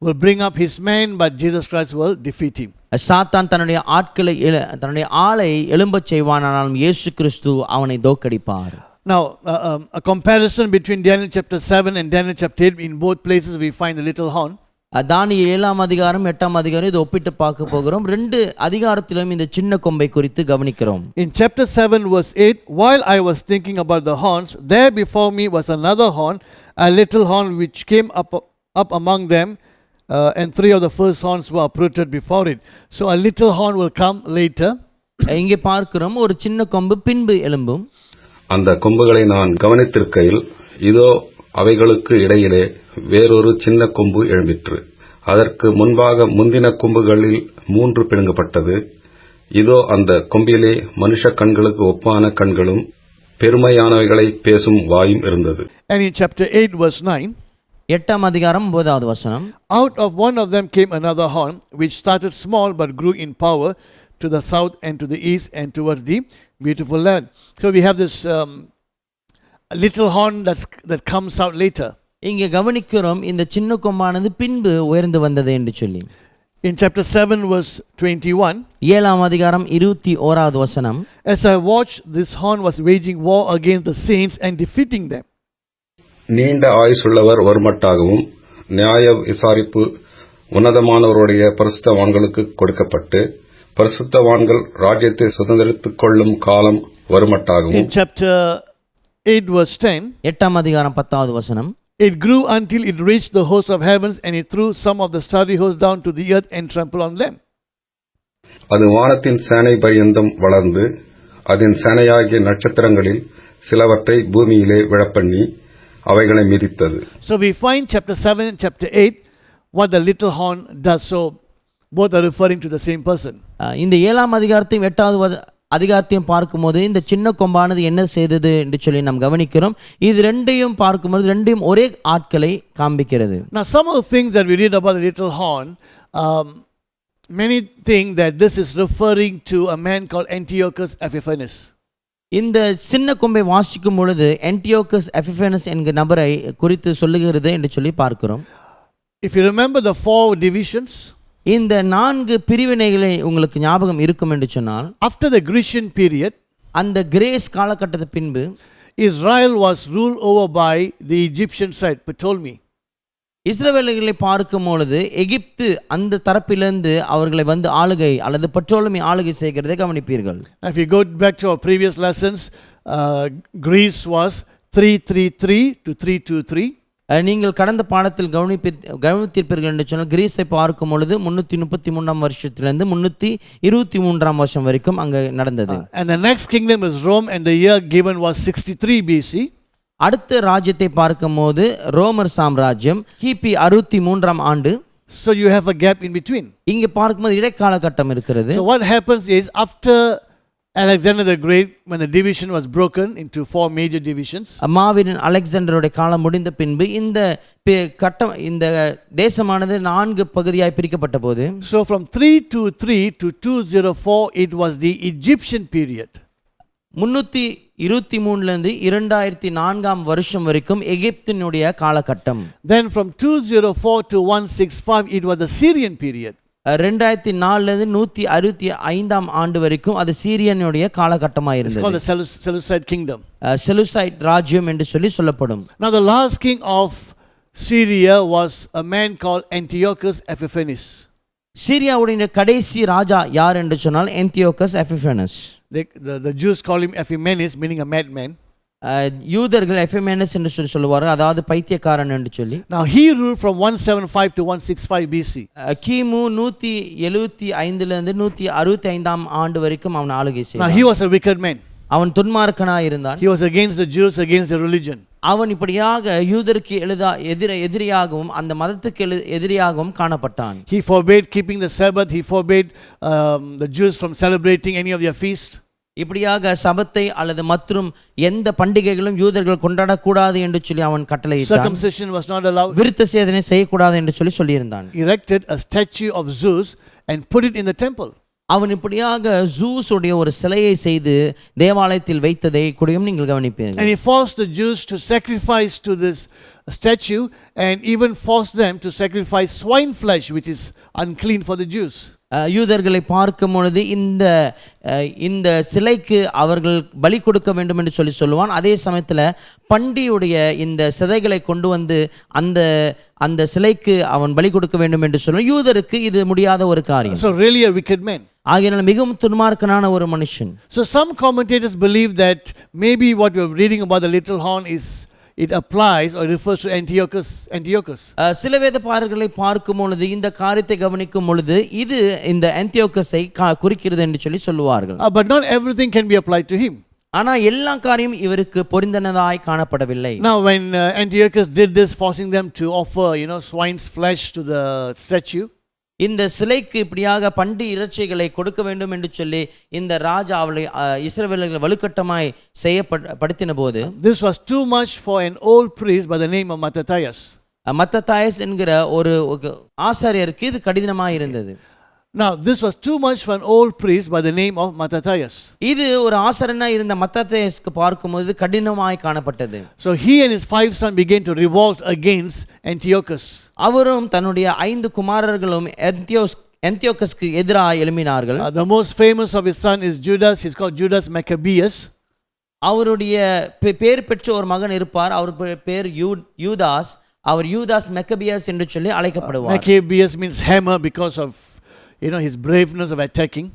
will bring up his man, but Jesus Christ will defeat him. சாத்தான் தன்னுடைய ஆளை எழும்பச் செய்வான், ஆனாலும் இயேசு கிறிஸ்து அவனை தோக்கடிப்பார். Now, a comparison between Daniel chapter 7 and Daniel chapter 8, in both places we find the little horn. தானியேல் 7ஆம் அதிகாரம் 8ஆம் அதிகாரம் இது ஒப்பிட்டு பார்க்க போகிறோம். 2 அதிகாரத்திலும் இந்த சின்ன கொம்பை குறித்து கவனிக்கிறோம். In chapter 7 verse 8, while I was thinking about the horns, there before me was another horn, a little horn which came up among them, and 3 of the first horns were uprooted before it. So a little horn will come later. இங்கே பார்க்கிறோம் ஒரு சின்ன கொம்பு பின்பு எழும்பும். அந்த கொம்புகளை நான் கவனித்திருக்கையில் இதோ அவைகளுக்கு இடையிலே வேறொரு சின்ன கொம்பு எழும்பிற்று. அதற்கு முன்பாக முந்தின கொம்புகளில் 3 பிடுங்கப்பட்டது. இதோ அந்த கொம்பிலே மனுஷ கண்களுக்கு ஒப்பான கண்களும் பெருமையானவைகளை பேசும் வாயும் இருந்தது. And in chapter 8 verse 9, 8ஆம் அதிகாரம் 9வது வசனம். out of one of them came another horn, which started small but grew in power to the south and to the east and towards the beautiful land. So we have this little horn that comes out later. இங்கே கவனிக்கிறோம் இந்த சின்ன கொம்பானது பின்பு உயர்ந்து வந்தது என்று சொல்லி. In chapter 7 verse 21, 7ஆம் அதிகாரம் 21வது வசனம். as I watched, this horn was waging war against the saints and defeating them. நீண்ட ஆயுசுள்ளவர் வருமட்டாகவும் நியாய விசாரிப்பு உன்னதமானவருடைய பரிசுத்தவான்களுக்கு கொடுக்கப்பட்டு பரிசுத்தவான்கள் ராஜ்யத்தை சுதந்திரித்துக் கொள்ளும் காலம் வருமட்டாகவும். In chapter 8 verse 10, 8ஆம் அதிகாரம் 10வது வசனம். it grew until it reached the host of heavens, and it threw some of the starry host down to the earth and trampled on them. அது வானத்தின் சேனை பரியந்தம் வளர்ந்து அதன் சேனையாகிய நட்சத்திரங்களில் சிலவற்றை பூமியிலே விழப்பண்ணி அவைகளை மிதித்தது. So we find chapter 7 and chapter 8 what the little horn does. So both are referring to the same person. இந்த 7ஆம் அதிகாரத்தையும் 8வது அதிகாரத்தையும் பார்க்கும்போது இந்த சின்ன கொம்பானது என்ன செய்தது என்று சொல்லி நாம் கவனிக்கிறோம். இது ரெண்டையும் பார்க்கும்போது ரெண்டையும் ஒரே ஆட்களை காண்பிக்கிறது. Now some of the things that we read about the little horn, many think that this is referring to a man called Antiochus Epiphanes. இந்த சின்ன கொம்பை வாசிக்கும் பொழுது ஆன்டியோகஸ் எபிஃபேனஸ் என்கிற நபரை குறித்து சொல்லுகிறது என்று சொல்லி பார்க்கிறோம். If you remember the 4 divisions, இந்த 4 பிரிவினைகளை உங்களுக்கு ஞாபகம் இருக்கும் என்று சொன்னால், after the Grecian period, அந்த கிரேஸ் காலகட்டத்துக்கு பின்பு Israel was ruled over by the Egyptian side, Ptolemy. இஸ்ரவேலர்களை பார்க்கும் பொழுது எகிப்து அந்த தரப்பிலிருந்து அவர்களை வந்து ஆளுகை அல்லது பட்டோலமி ஆளுகை செய்கிறதை கவனிப்பீர்கள். If you go back to our previous lessons, Greece was 333 to 323. நீங்கள் கடந்த பாடத்தில் கவனித்திருப்பீர்கள் என்று சொன்னால் கிரீஸை பார்க்கும் பொழுது 333ஆம் வருஷத்திலிருந்து 323ஆம் வருஷம் வரைக்கும் அங்கே நடந்தது. And the next kingdom is Rome, and the year given was 63 BC. அடுத்த ராஜ்யத்தை பார்க்கும்போது ரோமர் சாம்ராஜ்யம் கிபி 63ஆம் ஆண்டு. So you have a gap in between. இங்கே பார்க்கும்போது இடைக்கால கட்டம் இருக்கிறது. So what happens is after Alexander the Great, when the division was broken into 4 major divisions, மாவீரன் அலெக்சாண்டருடைய காலம் முடிந்த பின்பு இந்த கட்டம் இந்த தேசமானது 4 பகுதியாய் பிரிக்கப்பட்ட போது, so from 323 to 204 it was the Egyptian period. 323 இருந்து 2004ஆம் வருஷம் வரைக்கும் எகிப்தினுடைய காலகட்டம். Then from 204 to 165 it was the Syrian period. 2004 இருந்து 165ஆம் ஆண்டு வரைக்கும் அது சீரியனுடைய காலகட்டமாக It's called இருந்தது. the Seleucid kingdom. செலுசைட் ராஜ்யம் என்று சொல்லப்படும். Now the last king of Syria was a man called Antiochus Epiphanes. சீரியாவுடைய கடைசி ராஜா யார் என்று சொன்னால் ஆந்தியோகஸ் எபிஃபேனஸ். The Jews call him Epiphanes, meaning a madman. யூதர்கள் எபிஃபேனஸ் என்று சொல்லுவார்கள், அதாவது பைத்தியக்காரன் என்று சொல்லி. Now he ruled from 175 to 165 BC. கிமு 175 இருந்து 165ஆம் ஆண்டு வரைக்கும் அவன் ஆளுகை Now செய்தான். he was a wicked man. அவன் துன்மார்க்கனாய் இருந்தான். He was against the Jews, against the religion. அவன் இப்படியாக யூதருக்கு எதிரியாகவும் அந்த மதத்துக்கு எதிரியாகவும் காணப்பட்டான். He forbade keeping the Sabbath. He forbade the Jews from celebrating any of their feasts. இப்படியாக சபத்தை அல்லது மற்றும் எந்த பண்டிகைகளும் யூதர்கள் கொண்டாடக்கூடாது என்று சொல்லி அவன் கட்டளையிட்டான். Circumcision was not allowed. விருத்த சேதனை செய்யக்கூடாது என்று சொல்லியிருந்தான். Erected a statue of Zeus and put it in the temple. அவன் இப்படியாக ஜூஸ் உடைய ஒரு சிலையை செய்து தேவாலயத்தில் வைத்ததை கூடயும் நீங்கள் கவனிப்பீர்கள். And he forced the Jews to sacrifice to this statue and even forced them to sacrifice swine flesh, which is unclean for the Jews. யூதர்களை பார்க்கும் பொழுது இந்த சிலைக்கு அவர்கள் பலி கொடுக்க வேண்டும் என்று சொல்லுவான். அதே சமயத்தில் பண்டியுடைய இந்த சிதைகளை கொண்டு வந்து அந்த சிலைக்கு அவன் பலி கொடுக்க வேண்டும் என்று சொல்லுவான். யூதருக்கு இது முடியாத ஒரு காரியம். So really a wicked man. ஆகையால் மிகவும் துன்மார்க்கனான ஒரு மனுஷன். So some commentators believe that maybe what we're reading about the little horn is it applies or refers to Antiochus. சில வேதபாரர்களை பார்க்கும் பொழுது இந்த காரியத்தை கவனிக்கும் பொழுது இது இந்த ஆந்தியோகஸை குறிக்கிறது என்று சொல்லுவார்கள். But not everything can be applied to him. ஆனா எல்லா காரியம் இவருக்கு பொருந்தனதாய் காணப்படவில்லை. Now when Antiochus did this, forcing them to offer swine's flesh to the statue, இந்த சிலைக்கு இப்படியாக பண்டி இறைச்சிகளை கொடுக்க வேண்டும் என்று சொல்லி இந்த ராஜா அவளை இஸ்ரவேலர்கள் வலுக்கட்டமாய் செய்யப்படுத்தின போது, this was too much for an old priest by the name of Mattathias. மத்தத்தாயஸ் என்கிற ஒரு ஆசாரியருக்கு இது கடினமாய் இருந்தது. Now this was too much for an old priest by the name of Mattathias. இது ஒரு ஆசாரியனாய் இருந்த மத்தத்தாயஸ்க்கு பார்க்கும்போது கடினமாய் காணப்பட்டது. So he and his 5 sons began to revolt against Antiochus. அவரும் தன்னுடைய 5 குமாரர்களும் ஆந்தியோகஸ்க்கு எதிராக எழும்பினார்கள். The most famous of his son is Judas. He's called Judas Maccabeus. அவருடைய பேர் பெற்ற ஒரு மகன் இருப்பார். அவர் பேர் யூதாஸ். அவர் யூதாஸ் மெக்கபியஸ் என்று சொல்லி அழைக்கப்படுவார். Maccabeus means hammer because of his braveness of attacking.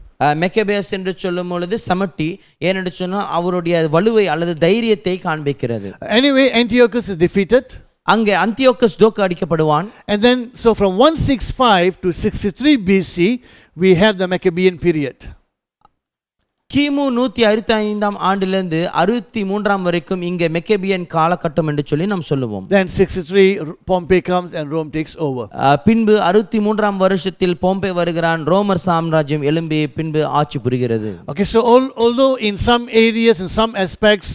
மெக்கபியஸ் என்று சொல்லும் பொழுது சமட்டி, ஏனென்று சொன்னால் அவருடைய வலுவை அல்லது தைரியத்தை காண்பிக்கிறது. Anyway, Antiochus is defeated. அங்கே Antiochus தோற்க அடிக்கப்படுவான். And then so from 165 to 63 BC we have the Maccabean period. கிமு 165ஆம் ஆண்டிலிருந்து 63ஆம் வரைக்கும் இங்கே மெக்கபியன் காலகட்டம் என்று சொல்லி நாம் சொல்லுவோம். Then 63 Pompey comes and Rome takes over. பின்பு 63ஆம் வருஷத்தில் போம்பே வருகிறான். ரோமர் சாம்ராஜ்யம் எழும்பி பின்பு ஆட்சி புரிகிறது. Okay, so although in some areas and some aspects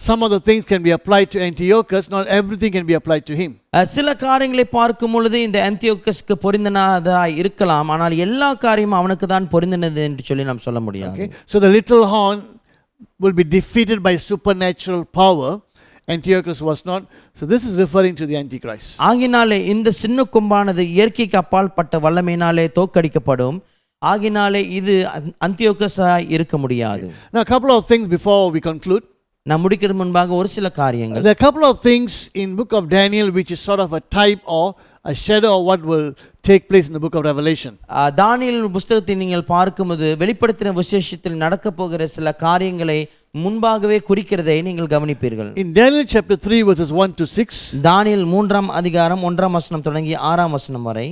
some of the things can be applied to Antiochus, not everything can be applied to him. சில காரியங்களை பார்க்கும் பொழுது இந்த ஆந்தியோகஸ்க்கு பொருந்தினதாய் இருக்கலாம், ஆனால் எல்லா காரியமும் அவனுக்கு தான் பொருந்தினது என்று சொல்லி நாம் சொல்ல முடியாது. Okay, so the little horn will be defeated by supernatural power. Antiochus was not. So this is referring to the Antichrist. ஆகினாலே இந்த சின்ன கொம்பானது இயற்கைக்கு அப்பால் பட்ட வல்லமையினாலே தோற்கடிக்கப்படும். ஆகினாலே இது அந்தியோகஸாய் இருக்க முடியாது. Now a couple of things before we conclude. நான் முடிக்கிற முன்பாக ஒரு சில காரியங்கள். There are a couple of things in book of Daniel which is sort of a type or a shadow of what will take place in the book of Revelation. தானியேல் புத்தகத்தை நீங்கள் பார்க்கும்போது வெளிப்படுத்தின விசேஷத்தில் நடக்க போகிற சில காரியங்களை முன்பாகவே குறிக்கிறதை நீங்கள் கவனிப்பீர்கள். In Daniel chapter 3 verses 1 to 6. தானியேல் 3ஆம் அதிகாரம் 1ஆம் வசனம் தொடங்கி 6ஆம் வசனம் வரை.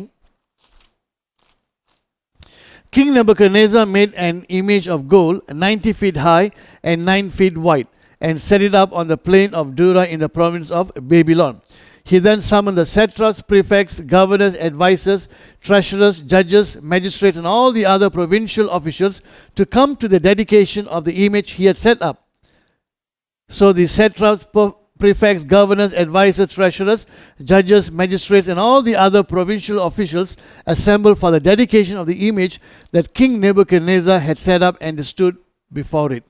King Nebuchadnezzar made an image of gold 90 feet high and 9 feet wide and set it up on the plain of Dura in the province of Babylon. He then summoned the satraps, prefects, governors, advisors, treasurers, judges, magistrates, and all the other provincial officials to come to the dedication of the image he had set up. So the satraps, prefects, governors, advisors, treasurers, judges, magistrates, and all the other provincial officials assembled for the dedication of the image that King Nebuchadnezzar had set up and stood before it.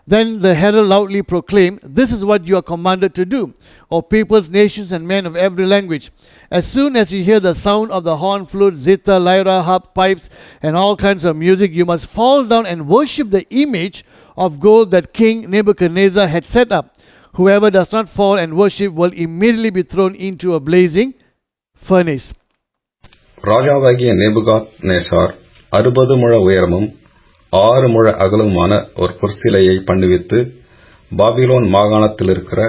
Then the herald loudly proclaimed, "This is what you are commanded to do, O peoples, nations, and men of every language. As soon as you hear the sound of the horn, flute, zither, lyra, harp, pipes, and all kinds of music, you must fall down and worship the image of gold that King Nebuchadnezzar had set up. Whoever does not fall and worship will immediately be thrown into a blazing furnace." ராஜாவாகிய நேபுகாத் நேசார் 60 முழ உயரமும் 6 முழ அகலமுமான ஒரு பொற்சிலையை பண்ணுவித்து Babylon மாகாணத்தில் இருக்கிற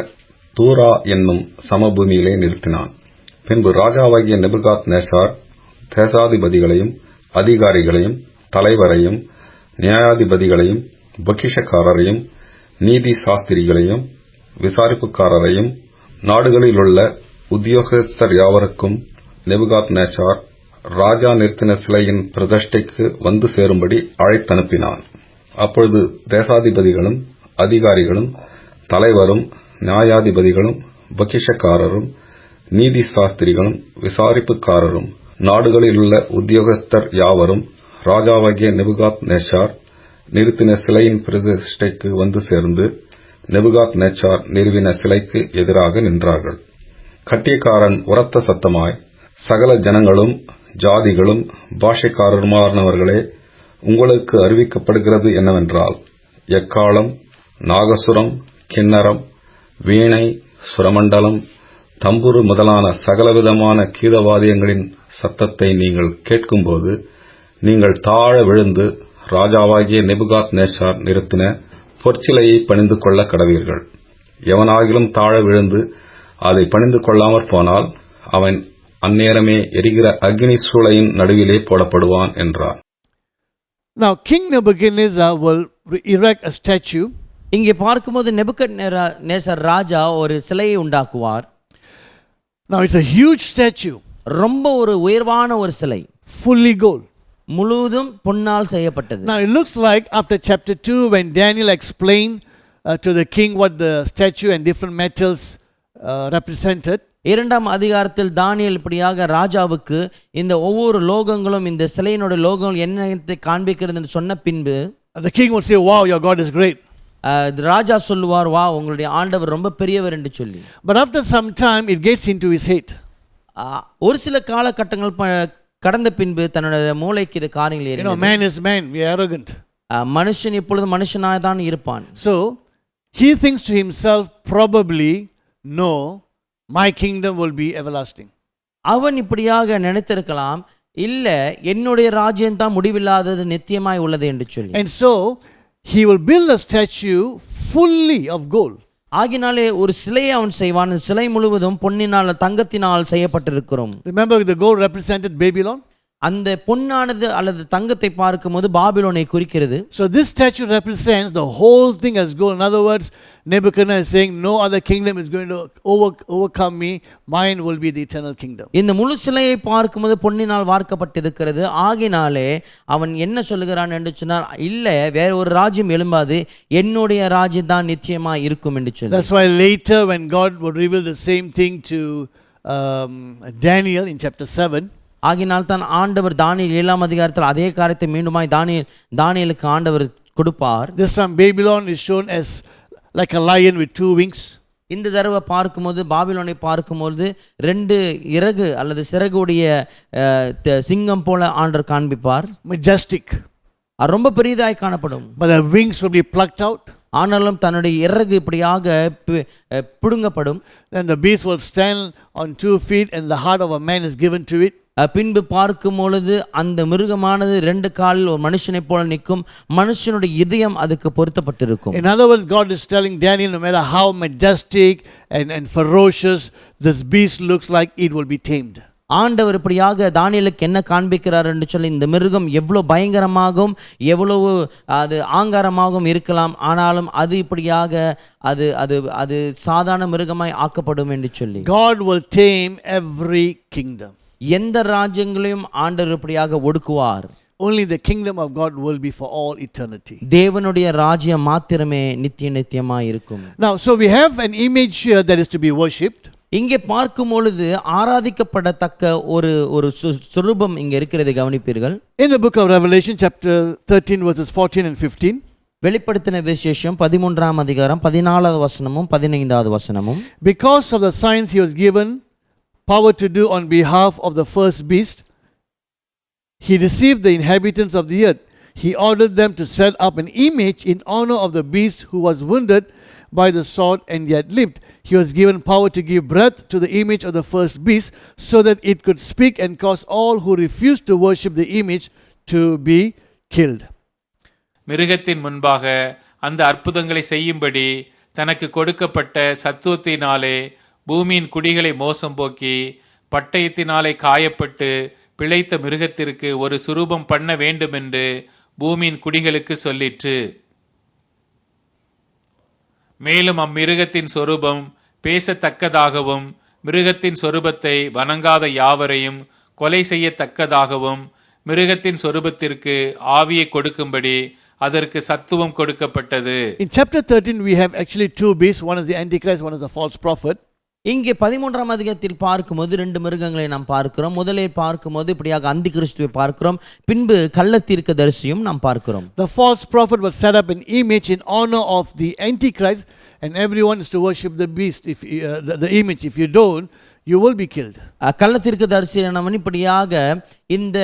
தூரா என்னும் சமபூமியிலே நிறுத்தினான். பின்பு ராஜாவாகிய நேபுகாத் நேசார் தேசாதிபதிகளையும் அதிகாரிகளையும் தலைவரையும் நியாயாதிபதிகளையும் பொக்கிஷக்காரரையும் நீதி சாஸ்திரிகளையும் விசாரிப்புக்காரரையும் நாடுகளிலுள்ள உத்தியோகஸ்தர் யாவருக்கும் நேபுகாத் நேசார் ராஜா நிறுத்தின சிலையின் பிரதிஷ்டைக்கு வந்து சேரும்படி அழைத்தனுப்பினான். அப்பொழுது தேசாதிபதிகளும் அதிகாரிகளும் தலைவரும் நியாயாதிபதிகளும் பொக்கிஷக்காரரும் நீதி சாஸ்திரிகளும் விசாரிப்புக்காரரும் நாடுகளிலுள்ள உத்தியோகஸ்தர் யாவரும் ராஜாவாகிய நேபுகாத் நேசார் நிறுத்தின சிலையின் பிரதிஷ்டைக்கு வந்து சேர்ந்து நேபுகாத் நேசார் நிறுவின சிலைக்கு எதிராக நின்றார்கள். கட்டியக்காரன் உரத்த சத்தமாய், "சகல ஜனங்களும் ஜாதிகளும் பாஷைக்காரருமானவர்களே, உங்களுக்கு அறிவிக்கப்படுகிறது என்னவென்றால், எக்காளம், நாகசுரம், கிண்ணரம், வீணை, சுரமண்டலம், தம்புரு முதலான சகலவிதமான கீதவாதியங்களின் சத்தத்தை நீங்கள் கேட்கும்போது நீங்கள் தாழ விழுந்து ராஜாவாகிய நேபுகாத் நேசார் நிறுத்தின பொற்சிலையை பணிந்து கொள்ள கடவீர்கள். எவனாகிலும் தாழ விழுந்து அதை பணிந்து கொள்ளாமற் போனால் அவன் அந்நேரமே எரிகிற அக்னி சூளையின் நடுவிலே போடப்படுவான்" என்றார். Now King Nebuchadnezzar will erect a statue. இங்கே பார்க்கும்போது நேபுகத்நேசர் ராஜா ஒரு சிலையை உண்டாக்குவார். Now it's a huge statue, ரொம்ப ஒரு உயர்வான ஒரு சிலை, fully gold. முழுவதும் பொன்னால் செய்யப்பட்டது. Now it looks like after chapter 2 when Daniel explained to the king what the statue and different metals represented. 2ஆம் அதிகாரத்தில் தானியேல் இப்படியாக ராஜாவுக்கு இந்த ஒவ்வொரு லோகங்களும் இந்த சிலையினுடைய லோகங்கள் என்னத்தை காண்பிக்கிறது என்று சொன்ன பின்பு The king would say, "Wow, your God is great." ராஜா சொல்லுவார், "வா, உங்களுடைய ஆண்டவர் ரொம்ப பெரியவர்" என்று சொல்லி. But after some time it gets into his head. ஒரு சில காலகட்டங்கள் கடந்த பின்பு தன்னுடைய மூளைக்கு இது காரியங்கள் ஏறினது. Man is man, we are arrogant. மனுஷன் இப்பொழுது மனுஷனாக தான் இருப்பான். So he thinks to himself, probably, no, my kingdom will be everlasting. அவன் இப்படியாக நினைத்திருக்கலாம், இல்ல என்னுடைய ராஜ்யம் தான் முடிவில்லாதது நித்தியமாய் உள்ளது என்று சொல்லி. And so he will build a statue fully of gold. ஆகினாலே ஒரு சிலையை அவன் செய்வான். சிலை முழுவதும் பொன்னினால் தங்கத்தினால் செய்யப்பட்டிருக்கிறோம். Remember the gold represented Babylon? அந்த பொன்னானது அல்லது தங்கத்தை பார்க்கும்போது பாபிலோனை குறிக்கிறது. So this statue represents the whole thing as gold. In other words, Nebuchadnezzar is saying, no other kingdom is going to overcome me. Mine will be the eternal kingdom. இந்த முழு சிலையை பார்க்கும்போது பொன்னினால் வார்க்கப்பட்டிருக்கிறது. ஆகினாலே அவன் என்ன சொல்லுகிறான் என்று சொன்னால், இல்ல வேற ஒரு ராஜ்யம் எழும்பாது, என்னுடைய ராஜ்யம் தான் நிச்சயமா இருக்கும் என்று சொல்லி. That's why later when God would reveal the same thing to Daniel in chapter 7, ஆகினால் தான் ஆண்டவர் தானியேல் 7ஆம் அதிகாரத்தில் அதே காரியத்தை மீண்டுமாய் தானியேலுக்கு ஆண்டவர் கொடுப்பார். This time Babylon is shown as like a lion with 2 wings. இந்த தடவை பார்க்கும்போது பாபிலோனை பார்க்கும்போது 2 இறகு அல்லது சிறகுடைய சிங்கம் போல ஆண்டவர் காண்பிப்பார். Majestic. ரொம்ப பெரியதாய் காணப்படும். But the wings will be plucked out. ஆனாலும் தன்னுடைய இறகு இப்படியாக பிடுங்கப்படும். Then the beast will stand on 2 feet and the heart of a man is given to it. பின்பு பார்க்கும் பொழுது அந்த மிருகமானது 2 காலில் ஒரு மனுஷனை போல நிற்கும். மனுஷனுடைய இதயம் அதுக்கு பொருத்தப்பட்டிருக்கும். In other words, God is telling Daniel, no matter how majestic and ferocious this beast looks like, it will be tamed. ஆண்டவர் இப்படியாக தானியேலுக்கு என்ன காண்பிக்கிறார் என்று சொல்லி, இந்த மிருகம் எவ்வளவு பயங்கரமாகவும் எவ்வளவு அது ஆங்காரமாகவும் இருக்கலாம், ஆனாலும் அது இப்படியாக அது அது அது சாதாரண மிருகமாய் ஆக்கப்படும் என்று சொல்லி. God will tame every kingdom. எந்த ராஜ்யங்களையும் ஆண்டவர் இப்படியாக ஒடுக்குவார். Only the kingdom of God will be for all eternity. தேவனுடைய ராஜ்யம் மாத்திரமே நித்திய நித்தியமாய் இருக்கும். Now, so we have an image here that is to be worshipped. இங்கே பார்க்கும் பொழுது ஆராதிக்கப்படத்தக்க ஒரு சுரூபம் இங்கே இருக்கிறதை கவனிப்பீர்கள். In the book of Revelation chapter 13 verses 14 and 15. வெளிப்படுத்தின விசேஷம் 13ஆம் அதிகாரம் 14வது வசனமும் 15வது வசனமும். Because of the signs he was given power to do on behalf of the first beast, he deceived the inhabitants of the earth. He ordered them to set up an image in honor of the beast who was wounded by the sword and yet lived. He was given power to give breath to the image of the first beast so that it could speak and cause all who refused to worship the image to be killed. மிருகத்தின் முன்பாக அந்த அற்புதங்களை செய்யும்படி தனக்கு கொடுக்கப்பட்ட சத்துவத்தினாலே பூமியின் குடிகளை மோசம் போக்கி பட்டயத்தினாலே காயப்பட்டு பிழைத்த மிருகத்திற்கு ஒரு சுரூபம் பண்ண வேண்டும் என்று பூமியின் குடிகளுக்கு சொல்லிற்று. மேலும் அம்மிருகத்தின் சொரூபம் பேசத்தக்கதாகவும் மிருகத்தின் சொரூபத்தை வணங்காத யாவரையும் கொலை செய்யத்தக்கதாகவும் மிருகத்தின் சொரூபத்திற்கு ஆவியை கொடுக்கும்படி அதற்கு சத்துவம் கொடுக்கப்பட்டது. In chapter 13 we have actually two beasts. One is the Antichrist, one is the false prophet. இங்கே 13ஆம் அதிகாரத்தில் பார்க்கும்போது 2 மிருகங்களை நாம் பார்க்கிறோம். முதலில் பார்க்கும்போது இப்படியாக அந்தி கிறிஸ்துவை பார்க்கிறோம், பின்பு கள்ள தீர்க்கதரிசியும் நாம் பார்க்கிறோம். The false prophet will set up an image in honor of the Antichrist, and everyone is to worship the beast. If the image, if you don't, you will be killed. கள்ள தீர்க்கதரிசியானவன் இப்படியாக இந்த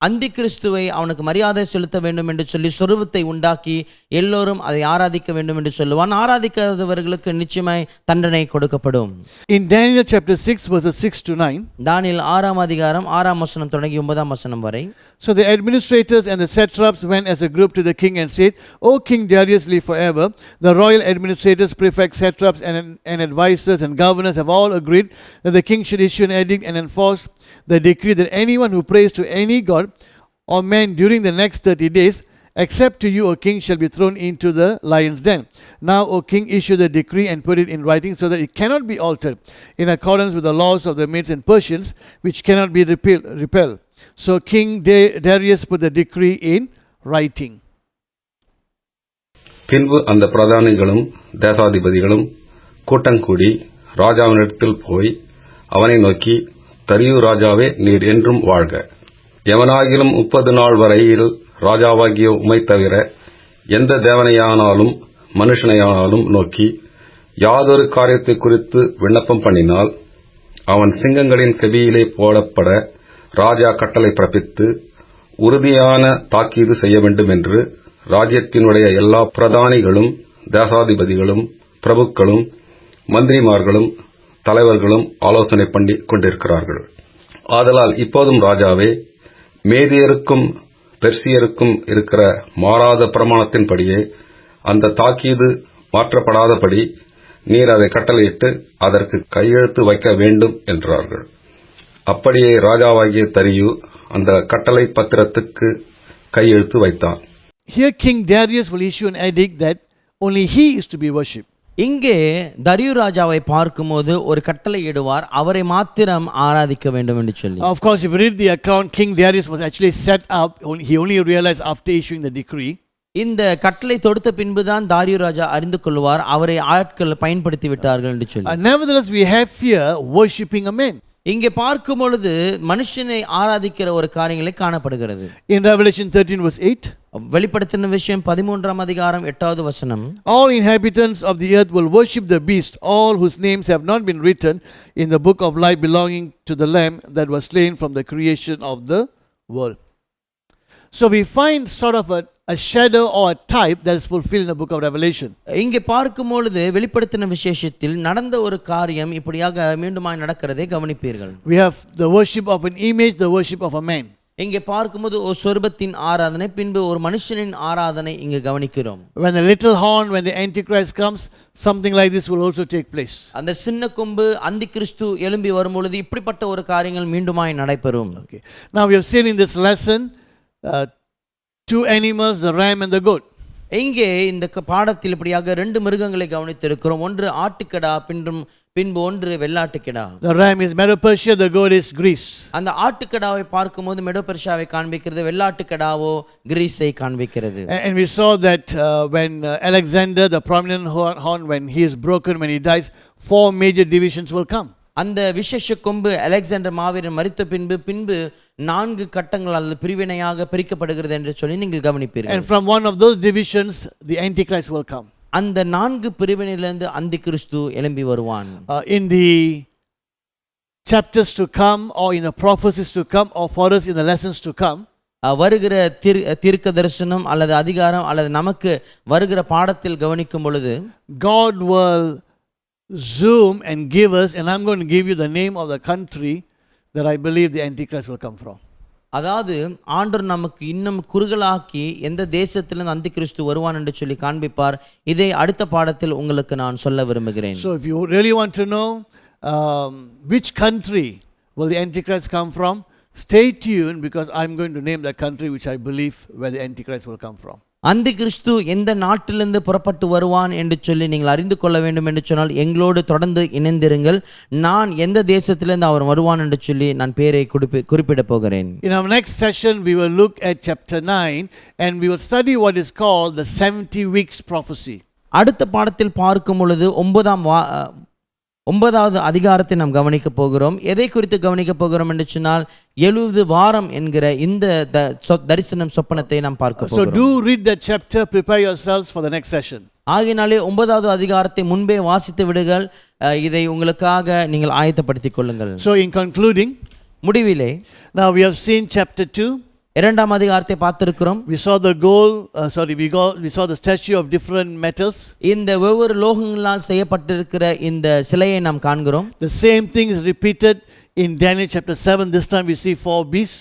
அந்தி கிறிஸ்துவை அவனுக்கு மரியாதை செலுத்த வேண்டும் என்று சொல்லி சொரூபத்தை உண்டாக்கி எல்லோரும் அதை ஆராதிக்க வேண்டும் என்று சொல்லுவான். ஆராதிக்காதவர்களுக்கு நிச்சயமாய் தண்டனை கொடுக்கப்படும். In Daniel chapter 6 verses 6 to 9, தானியேல் 6ஆம் அதிகாரம் 6ஆம் வசனம் தொடங்கி 9ஆம் வசனம் வரை. So the administrators and the satraps went as a group to the king and said, O King Darius, live forever. The royal administrators, prefects, satraps and advisors and governors have all agreed that the king should issue an edict and enforce the decree that anyone who prays to any god or man during the next 30 days, except to you, O king, shall be thrown into the lion's den. Now, O king, issue the decree and put it in writing so that it cannot be altered, in accordance with the laws of the Medes and Persians, which cannot be repelled. So King Darius put the decree in writing. பின்பு அந்த பிரதானிகளும் தேசாதிபதிகளும் கூட்டங்கூடி ராஜாவினிடத்தில் போய் அவனை நோக்கி, தரியு ராஜாவே, நீர் என்றும் வாழ்க. எவனாகிலும் 30 நாள் வரையில் ராஜாவாகிய உம்மை தவிர எந்த தேவனையானாலும் மனுஷனையானாலும் நோக்கி யாதொரு காரியத்தை குறித்து விண்ணப்பம் பண்ணினால் அவன் சிங்கங்களின் கெபியிலே போடப்பட ராஜா கட்டளை பிறப்பித்து உறுதியான தாக்கீது செய்ய வேண்டும் என்று ராஜ்யத்தினுடைய எல்லா பிரதானிகளும் தேசாதிபதிகளும் பிரபுக்களும் மந்திரிமார்களும் தலைவர்களும் ஆலோசனை பண்ணி கொண்டிருக்கிறார்கள். ஆதலால் இப்போதும் ராஜாவே, மேதியருக்கும் பெர்சியருக்கும் இருக்கிற மாறாத பிரமாணத்தின்படியே அந்த தாக்கீது மாற்றப்படாதபடி நீர் அதை கட்டளையிட்டு அதற்கு கையெழுத்து வைக்க வேண்டும் என்றார்கள். அப்படியே ராஜாவாகிய தரியு அந்த கட்டளை பத்திரத்துக்கு கையெழுத்து வைத்தான். Here King Darius will issue an edict that only he is to be worshipped. இங்கே தரியு ராஜாவை பார்க்கும்போது ஒரு கட்டளை இடுவார், அவரை மாத்திரம் ஆராதிக்க வேண்டும் என்று சொல்லி. Of course, if you read the account, King Darius was actually set up. He only realized after issuing the decree. இந்த கட்டளை தொடுத்த பின்புதான் தாரியு ராஜா அறிந்து கொள்வார் அவரை ஆட்கள் பயன்படுத்தி விட்டார்கள் என்று சொல்லி. Nevertheless, we have here worshipping a man. இங்கே பார்க்கும் பொழுது மனுஷனை ஆராதிக்கிற ஒரு காரியங்களை காணப்படுகிறது. In Revelation 13 verse 8, வெளிப்படுத்தின விஷயம் 13ஆம் அதிகாரம் 8வது வசனம். all inhabitants of the earth will worship the beast, all whose names have not been written in the book of life belonging to the Lamb that was slain from the creation of the world. So we find sort of a shadow or a type that is fulfilled in the book of Revelation. இங்கே பார்க்கும் பொழுது வெளிப்படுத்தின விசேஷத்தில் நடந்த ஒரு காரியம் இப்படியாக மீண்டுமாய் நடக்கிறதை கவனிப்பீர்கள். We have the worship of an image, the worship of a man. இங்கே பார்க்கும்போது ஒரு சொர்பத்தின் ஆராதனை, பின்பு ஒரு மனுஷனின் ஆராதனை இங்கே கவனிக்கிறோம். When the little horn, when the Antichrist comes, something like this will also take place. அந்த சின்ன கொம்பு அந்தி கிறிஸ்து எழும்பி வரும் பொழுது இப்படிப்பட்ட ஒரு காரியங்கள் மீண்டுமாய் நடைபெறும். Okay. Now we have seen in this lesson two animals, the ram and the goat. இங்கே இந்த பாடத்தில் இப்படியாக ரெண்டு மிருகங்களை கவனித்திருக்கிறோம். ஒன்று ஆட்டுக்கடா, பின்பு ஒன்று வெள்ளாட்டுக்கடா. The ram is Medo-Persia, the goat is Greece. அந்த ஆட்டுக்கடாவை பார்க்கும்போது மெடோபெர்ஷியாவை காண்பிக்கிறது, வெள்ளாட்டுக்கடாவோ கிரீஸை காண்பிக்கிறது. And we saw that when Alexander, the prominent horn, when he is broken, when he dies, 4 major divisions will come. அந்த விசேஷ கொம்பு அலெக்சாண்டர் மாவீரன் மரித்த பின்பு 4 கட்டங்கள் அல்லது பிரிவினையாக பிரிக்கப்படுகிறது என்று சொல்லி நீங்கள் கவனிப்பீர்கள். And from one of those divisions, the Antichrist will come. அந்த 4 பிரிவினையிலிருந்து அந்தி கிறிஸ்து எழும்பி வருவான். In the chapters to come, or in the prophecies to come, or for us in the lessons to come, வருகிற தீர்க்க தரிசனம் அல்லது அதிகாரம் அல்லது நமக்கு வருகிற பாடத்தில் கவனிக்கும் பொழுது God will zoom and give us, and I'm going to give you the name of the country that I believe the Antichrist will come from. அதாவது ஆண்டவர் நமக்கு இன்னும் குறுகலாக்கி எந்த தேசத்திலிருந்து அந்தி கிறிஸ்து வருவான் என்று சொல்லி காண்பிப்பார். இதை அடுத்த பாடத்தில் உங்களுக்கு நான் சொல்ல விரும்புகிறேன். So if you really want to know which country will the Antichrist come from, stay tuned, because I'm going to name the country which I believe where the Antichrist will come from. அந்தி கிறிஸ்து எந்த நாட்டிலிருந்து புறப்பட்டு வருவான் என்று சொல்லி நீங்கள் அறிந்து கொள்ள வேண்டும் என்று சொன்னால் எங்களோடு தொடர்ந்து இணைந்திருங்கள். நான் எந்த தேசத்திலிருந்து அவர் வருவான் என்று சொல்லி நான் பேரை குறிப்பிட போகிறேன். In our next session we will look at chapter 9 and we will study what is called the 70 weeks prophecy. அடுத்த பாடத்தில் பார்க்கும் பொழுது 9வது அதிகாரத்தை நாம் கவனிக்க போகிறோம். எதை குறித்து கவனிக்க போகிறோம் என்று சொன்னால் 70 வாரம் என்கிற இந்த தரிசனம் சொப்பனத்தை நாம் பார்க்க போகிறோம். So do read that chapter, prepare yourselves for the next session. ஆகினாலே 9வது அதிகாரத்தை முன்பே வாசித்து விடுங்கள். இதை உங்களுக்காக நீங்கள் ஆயத்தப்படுத்திக் கொள்ளுங்கள். So in concluding, முடிவிலே now we have seen chapter 2. இரண்டாம் அதிகாரத்தை பார்த்திருக்கிறோம். We saw the we saw the statue of different metals. இந்த ஒவ்வொரு லோகங்களால் செய்யப்பட்டிருக்கிற இந்த சிலையை நாம் காண்கிறோம். The same thing is repeated in Daniel chapter 7. This time we see 4 beasts.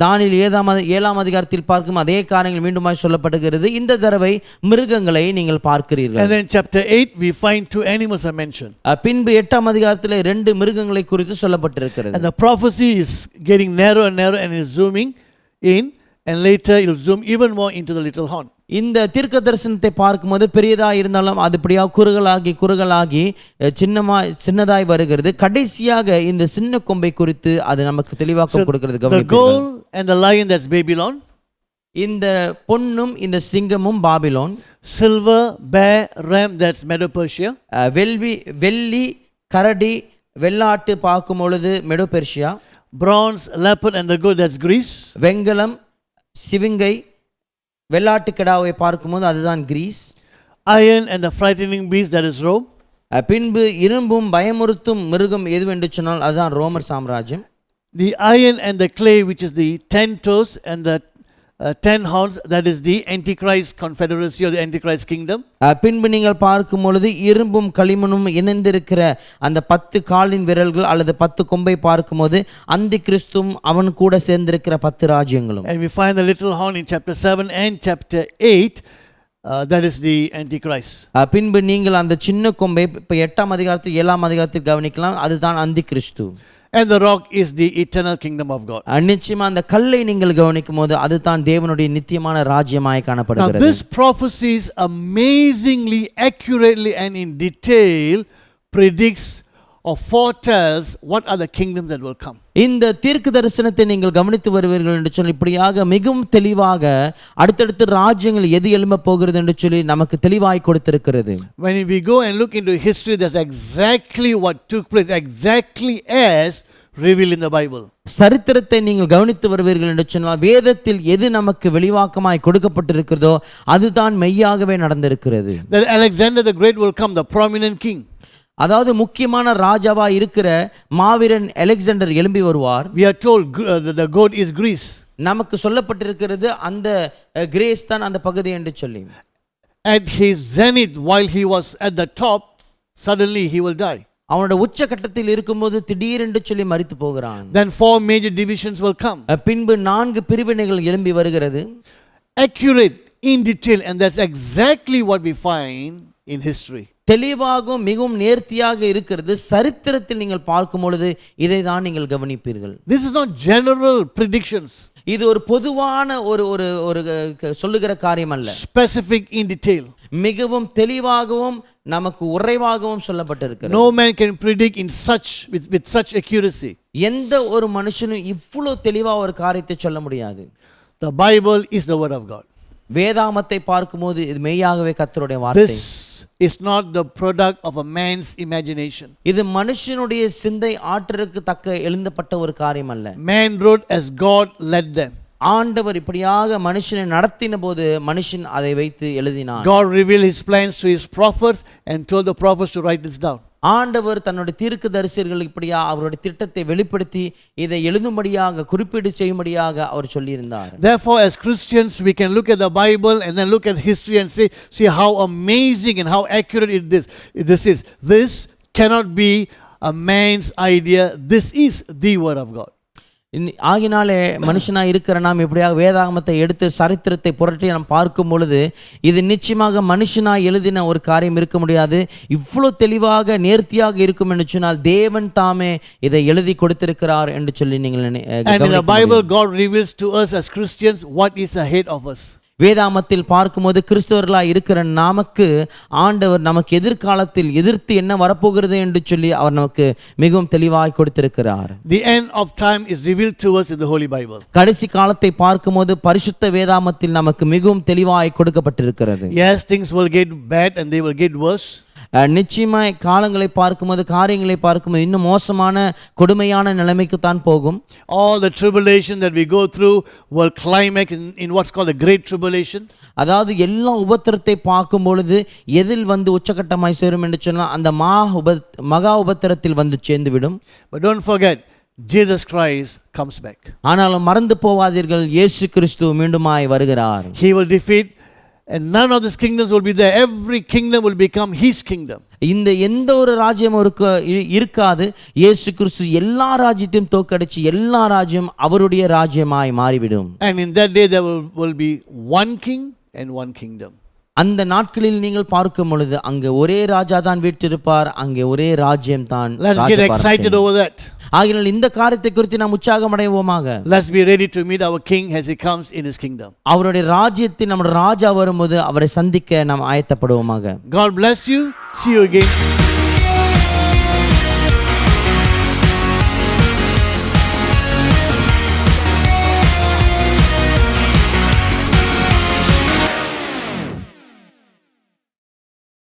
தானியேல் 7ஆம் அதிகாரத்தில் பார்க்கும் அதே காரியங்கள் மீண்டுமாய் சொல்லப்படுகிறது. இந்த தடவை மிருகங்களை நீங்கள் பார்க்கிறீர்கள். And then chapter 8 we find 2 animals are mentioned. பின்பு 8ஆம் அதிகாரத்தில் 2 மிருகங்களை குறித்து சொல்லப்பட்டிருக்கிறது. And the prophecy is getting narrow and narrow and is zooming in, and later it will zoom even more into the little horn. இந்த தீர்க்க தரிசனத்தை பார்க்கும்போது பெரியதாக இருந்தாலும் அது இப்படியா குறுகலாகி சின்னதாய் வருகிறது. கடைசியாக இந்த சின்ன கொம்பை குறித்து அது நமக்கு தெளிவாக்கம் கொடுக்கிறது. The gold and the lion, that's Babylon. இந்த பொன்னும் இந்த சிங்கமும் Babylon. Silver, bear, ram, that's Medo-Persia. வெள்ளி, கரடி, வெள்ளாட்டு பார்க்கும் பொழுது மெடோபெர்ஷியா. Bronze, leopard and the goat, that's Greece. வெங்கலம், சிவிங்கை, வெள்ளாட்டு கிடாவை பார்க்கும்போது அதுதான் Greece. Iron and the frightening beast, that is Rome. பின்பு இரும்பும் பயமுறுத்தும் மிருகம் எதுவென்று சொன்னால் அதுதான் ரோமர் சாம்ராஜ்யம். The iron and the clay, which is the 10 toes and the 10 horns, that is the Antichrist confederacy or the Antichrist kingdom. பின்பு நீங்கள் பார்க்கும் பொழுது இரும்பும் களிமண்ணும் இணைந்திருக்கிற அந்த 10 காலின் விரல்கள் அல்லது 10 கொம்பை பார்க்கும்போது அந்தி கிறிஸ்துவும் அவன் கூட சேர்ந்திருக்கிற 10 ராஜ்யங்களும். And we find the little horn in chapter 7 and chapter 8, that is the Antichrist. பின்பு நீங்கள் அந்த சின்ன கொம்பை இப்போ 8ஆம் அதிகாரத்தில் 7ஆம் அதிகாரத்தில் கவனிக்கலாம். அதுதான் அந்தி கிறிஸ்து. And the rock is the eternal kingdom of God. நிச்சயமா அந்த கல்லை நீங்கள் கவனிக்கும் போது அதுதான் தேவனுடைய நித்தியமான ராஜ்யமாய் காணப்படுகிறது. Now this prophecy amazingly accurately and in detail predicts or foretells what are the kingdoms that will come. இந்த தீர்க்க தரிசனத்தை நீங்கள் கவனித்து வருவீர்கள் என்று சொல்லி இப்படியாக மிகவும் தெளிவாக அடுத்தடுத்த ராஜ்யங்கள் எது எழும்ப போகிறது என்று சொல்லி நமக்கு தெளிவாய் கொடுத்திருக்கிறது. When we go and look into history, that's exactly what took place, exactly as revealed in the Bible. சரித்திரத்தை நீங்கள் கவனித்து வருவீர்கள் என்று சொன்னால் வேதத்தில் எது நமக்கு வெளிவாக்கமாய் கொடுக்கப்பட்டிருக்கிறதோ அதுதான் மெய்யாகவே நடந்திருக்கிறது. That Alexander the Great will come, the prominent king. அதாவது முக்கியமான ராஜாவா இருக்கிற மாவீரன் அலெக்சாண்டர் எழும்பி வருவார். We are told the goat is Greece. நமக்கு சொல்லப்பட்டிருக்கிறது அந்த கிரேஸ் தான் அந்த பகுதி என்று சொல்லி. At his zenith, while he was at the top, suddenly he will die. அவனோட உச்சகட்டத்தில் இருக்கும்போது திடீரென்று சொல்லி மரித்து போகிறான். Then 4 major divisions will come. பின்பு 4 பிரிவினைகள் எழும்பி வருகிறது. Accurate, in detail, and that's exactly what we find in history. தெளிவாகவும் மிகவும் நேர்த்தியாக இருக்கிறது. சரித்திரத்தில் நீங்கள் பார்க்கும் பொழுது இதை தான் நீங்கள் கவனிப்பீர்கள். This is not general predictions. இது ஒரு பொதுவான ஒரு ஒரு ஒரு சொல்லுகிற காரியம் அல்ல. Specific in detail. மிகவும் தெளிவாகவும் நமக்கு உறைவாகவும் சொல்லப்பட்டிருக்கிறது. No man can predict in with such accuracy. எந்த ஒரு மனுஷனும் இவ்வளவு தெளிவா ஒரு காரியத்தை சொல்ல முடியாது. The Bible is the word of God. வேதாகமத்தை பார்க்கும்போது இது மெய்யாகவே கர்த்தருடைய வார்த்தை. This is not the product of a man's imagination. இது மனுஷனுடைய சிந்தை ஆற்றலுக்கு தக்க எழுதப்பட்ட ஒரு காரியம் அல்ல. Man wrote as God led them. ஆண்டவர் இப்படியாக மனுஷனை நடத்தின போது மனுஷன் அதை வைத்து எழுதினார். God revealed his plans to his prophets and told the prophets to write this down. ஆண்டவர் தன்னுடைய தீர்க்கதரிசிகள் இப்படியா அவருடைய திட்டத்தை வெளிப்படுத்தி இதை எழுதும்படியாக குறிப்பீடு செய்யும்படியாக அவர் சொல்லியிருந்தார். Therefore, as Christians, we can look at the Bible and then look at history and see how amazing and how accurate this is. This cannot be a man's idea. This is the word of God. ஆகினாலே மனுஷனாக இருக்கிற நாம் இப்படியாக வேதாகமத்தை எடுத்து சரித்திரத்தை புரட்டி நாம் பார்க்கும் பொழுது இது நிச்சயமாக மனுஷனாக எழுதின ஒரு காரியம் இருக்க முடியாது. இவ்வளோ தெளிவாக நேர்த்தியாக இருக்கும் என்று சொன்னால் தேவன் தாமே இதை எழுதி கொடுத்திருக்கிறார் என்று சொல்லி நீங்கள் And in the Bible, God reveals to us as Christians what is ahead of us. வேதாகமத்தில் பார்க்கும்போது கிறிஸ்தவர்களாக இருக்கிற நமக்கு ஆண்டவர் நமக்கு எதிர்காலத்தில் எதிர்த்து என்ன வரப்போகிறது என்று சொல்லி அவர் நமக்கு மிகவும் தெளிவாய் கொடுத்திருக்கிறார். The end of time is revealed to us in the Holy Bible. கடைசி காலத்தை பார்க்கும்போது பரிசுத்த வேதாகமத்தில் நமக்கு மிகவும் தெளிவாய் கொடுக்கப்பட்டிருக்கிறது. Yes, things will get bad and they will get worse. நிச்சயமாய் காலங்களை பார்க்கும்போது காரியங்களை பார்க்கும்போது இன்னும் மோசமான கொடுமையான நிலைமைக்கு தான் போகும். All the tribulation that we go through will climax in what's called the great tribulation. அதாவது எல்லா உபத்திரத்தை பார்க்கும் பொழுது எதில் வந்து உச்சகட்டமாய் சேரும் என்று சொன்னால் அந்த மகா உபத்திரத்தில் வந்து சேர்ந்துவிடும். But don't forget, Jesus Christ comes back. ஆனாலும் மறந்து போவாதீர்கள், இயேசு கிறிஸ்து மீண்டுமாய் வருகிறார். He will defeat, and none of these kingdoms will be there. Every kingdom will become his kingdom. இந்த எந்த ஒரு ராஜ்யமும் இருக்காது. இயேசு கிறிஸ்து எல்லா ராஜ்யத்தையும் தோற்கடிச்சு எல்லா ராஜ்யம் அவருடைய ராஜ்யமாய் மாறிவிடும். And in that day there will be one king and one kingdom. அந்த நாட்களில் நீங்கள் பார்க்கும் பொழுது அங்கே ஒரே ராஜா தான் வீற்றிருப்பார், அங்கே ஒரே ராஜ்யம் தான். Let's get excited over that. ஆகினால் இந்த காரியத்தை குறித்து நாம் உற்சாகம் அடைவோமாக. Let's be ready to meet our king as he comes in his kingdom. அவருடைய ராஜ்யத்தில் நம்முடைய ராஜா வரும்போது அவரை சந்திக்க நாம் ஆயத்தப்படுவோமாக. God bless you. See you again.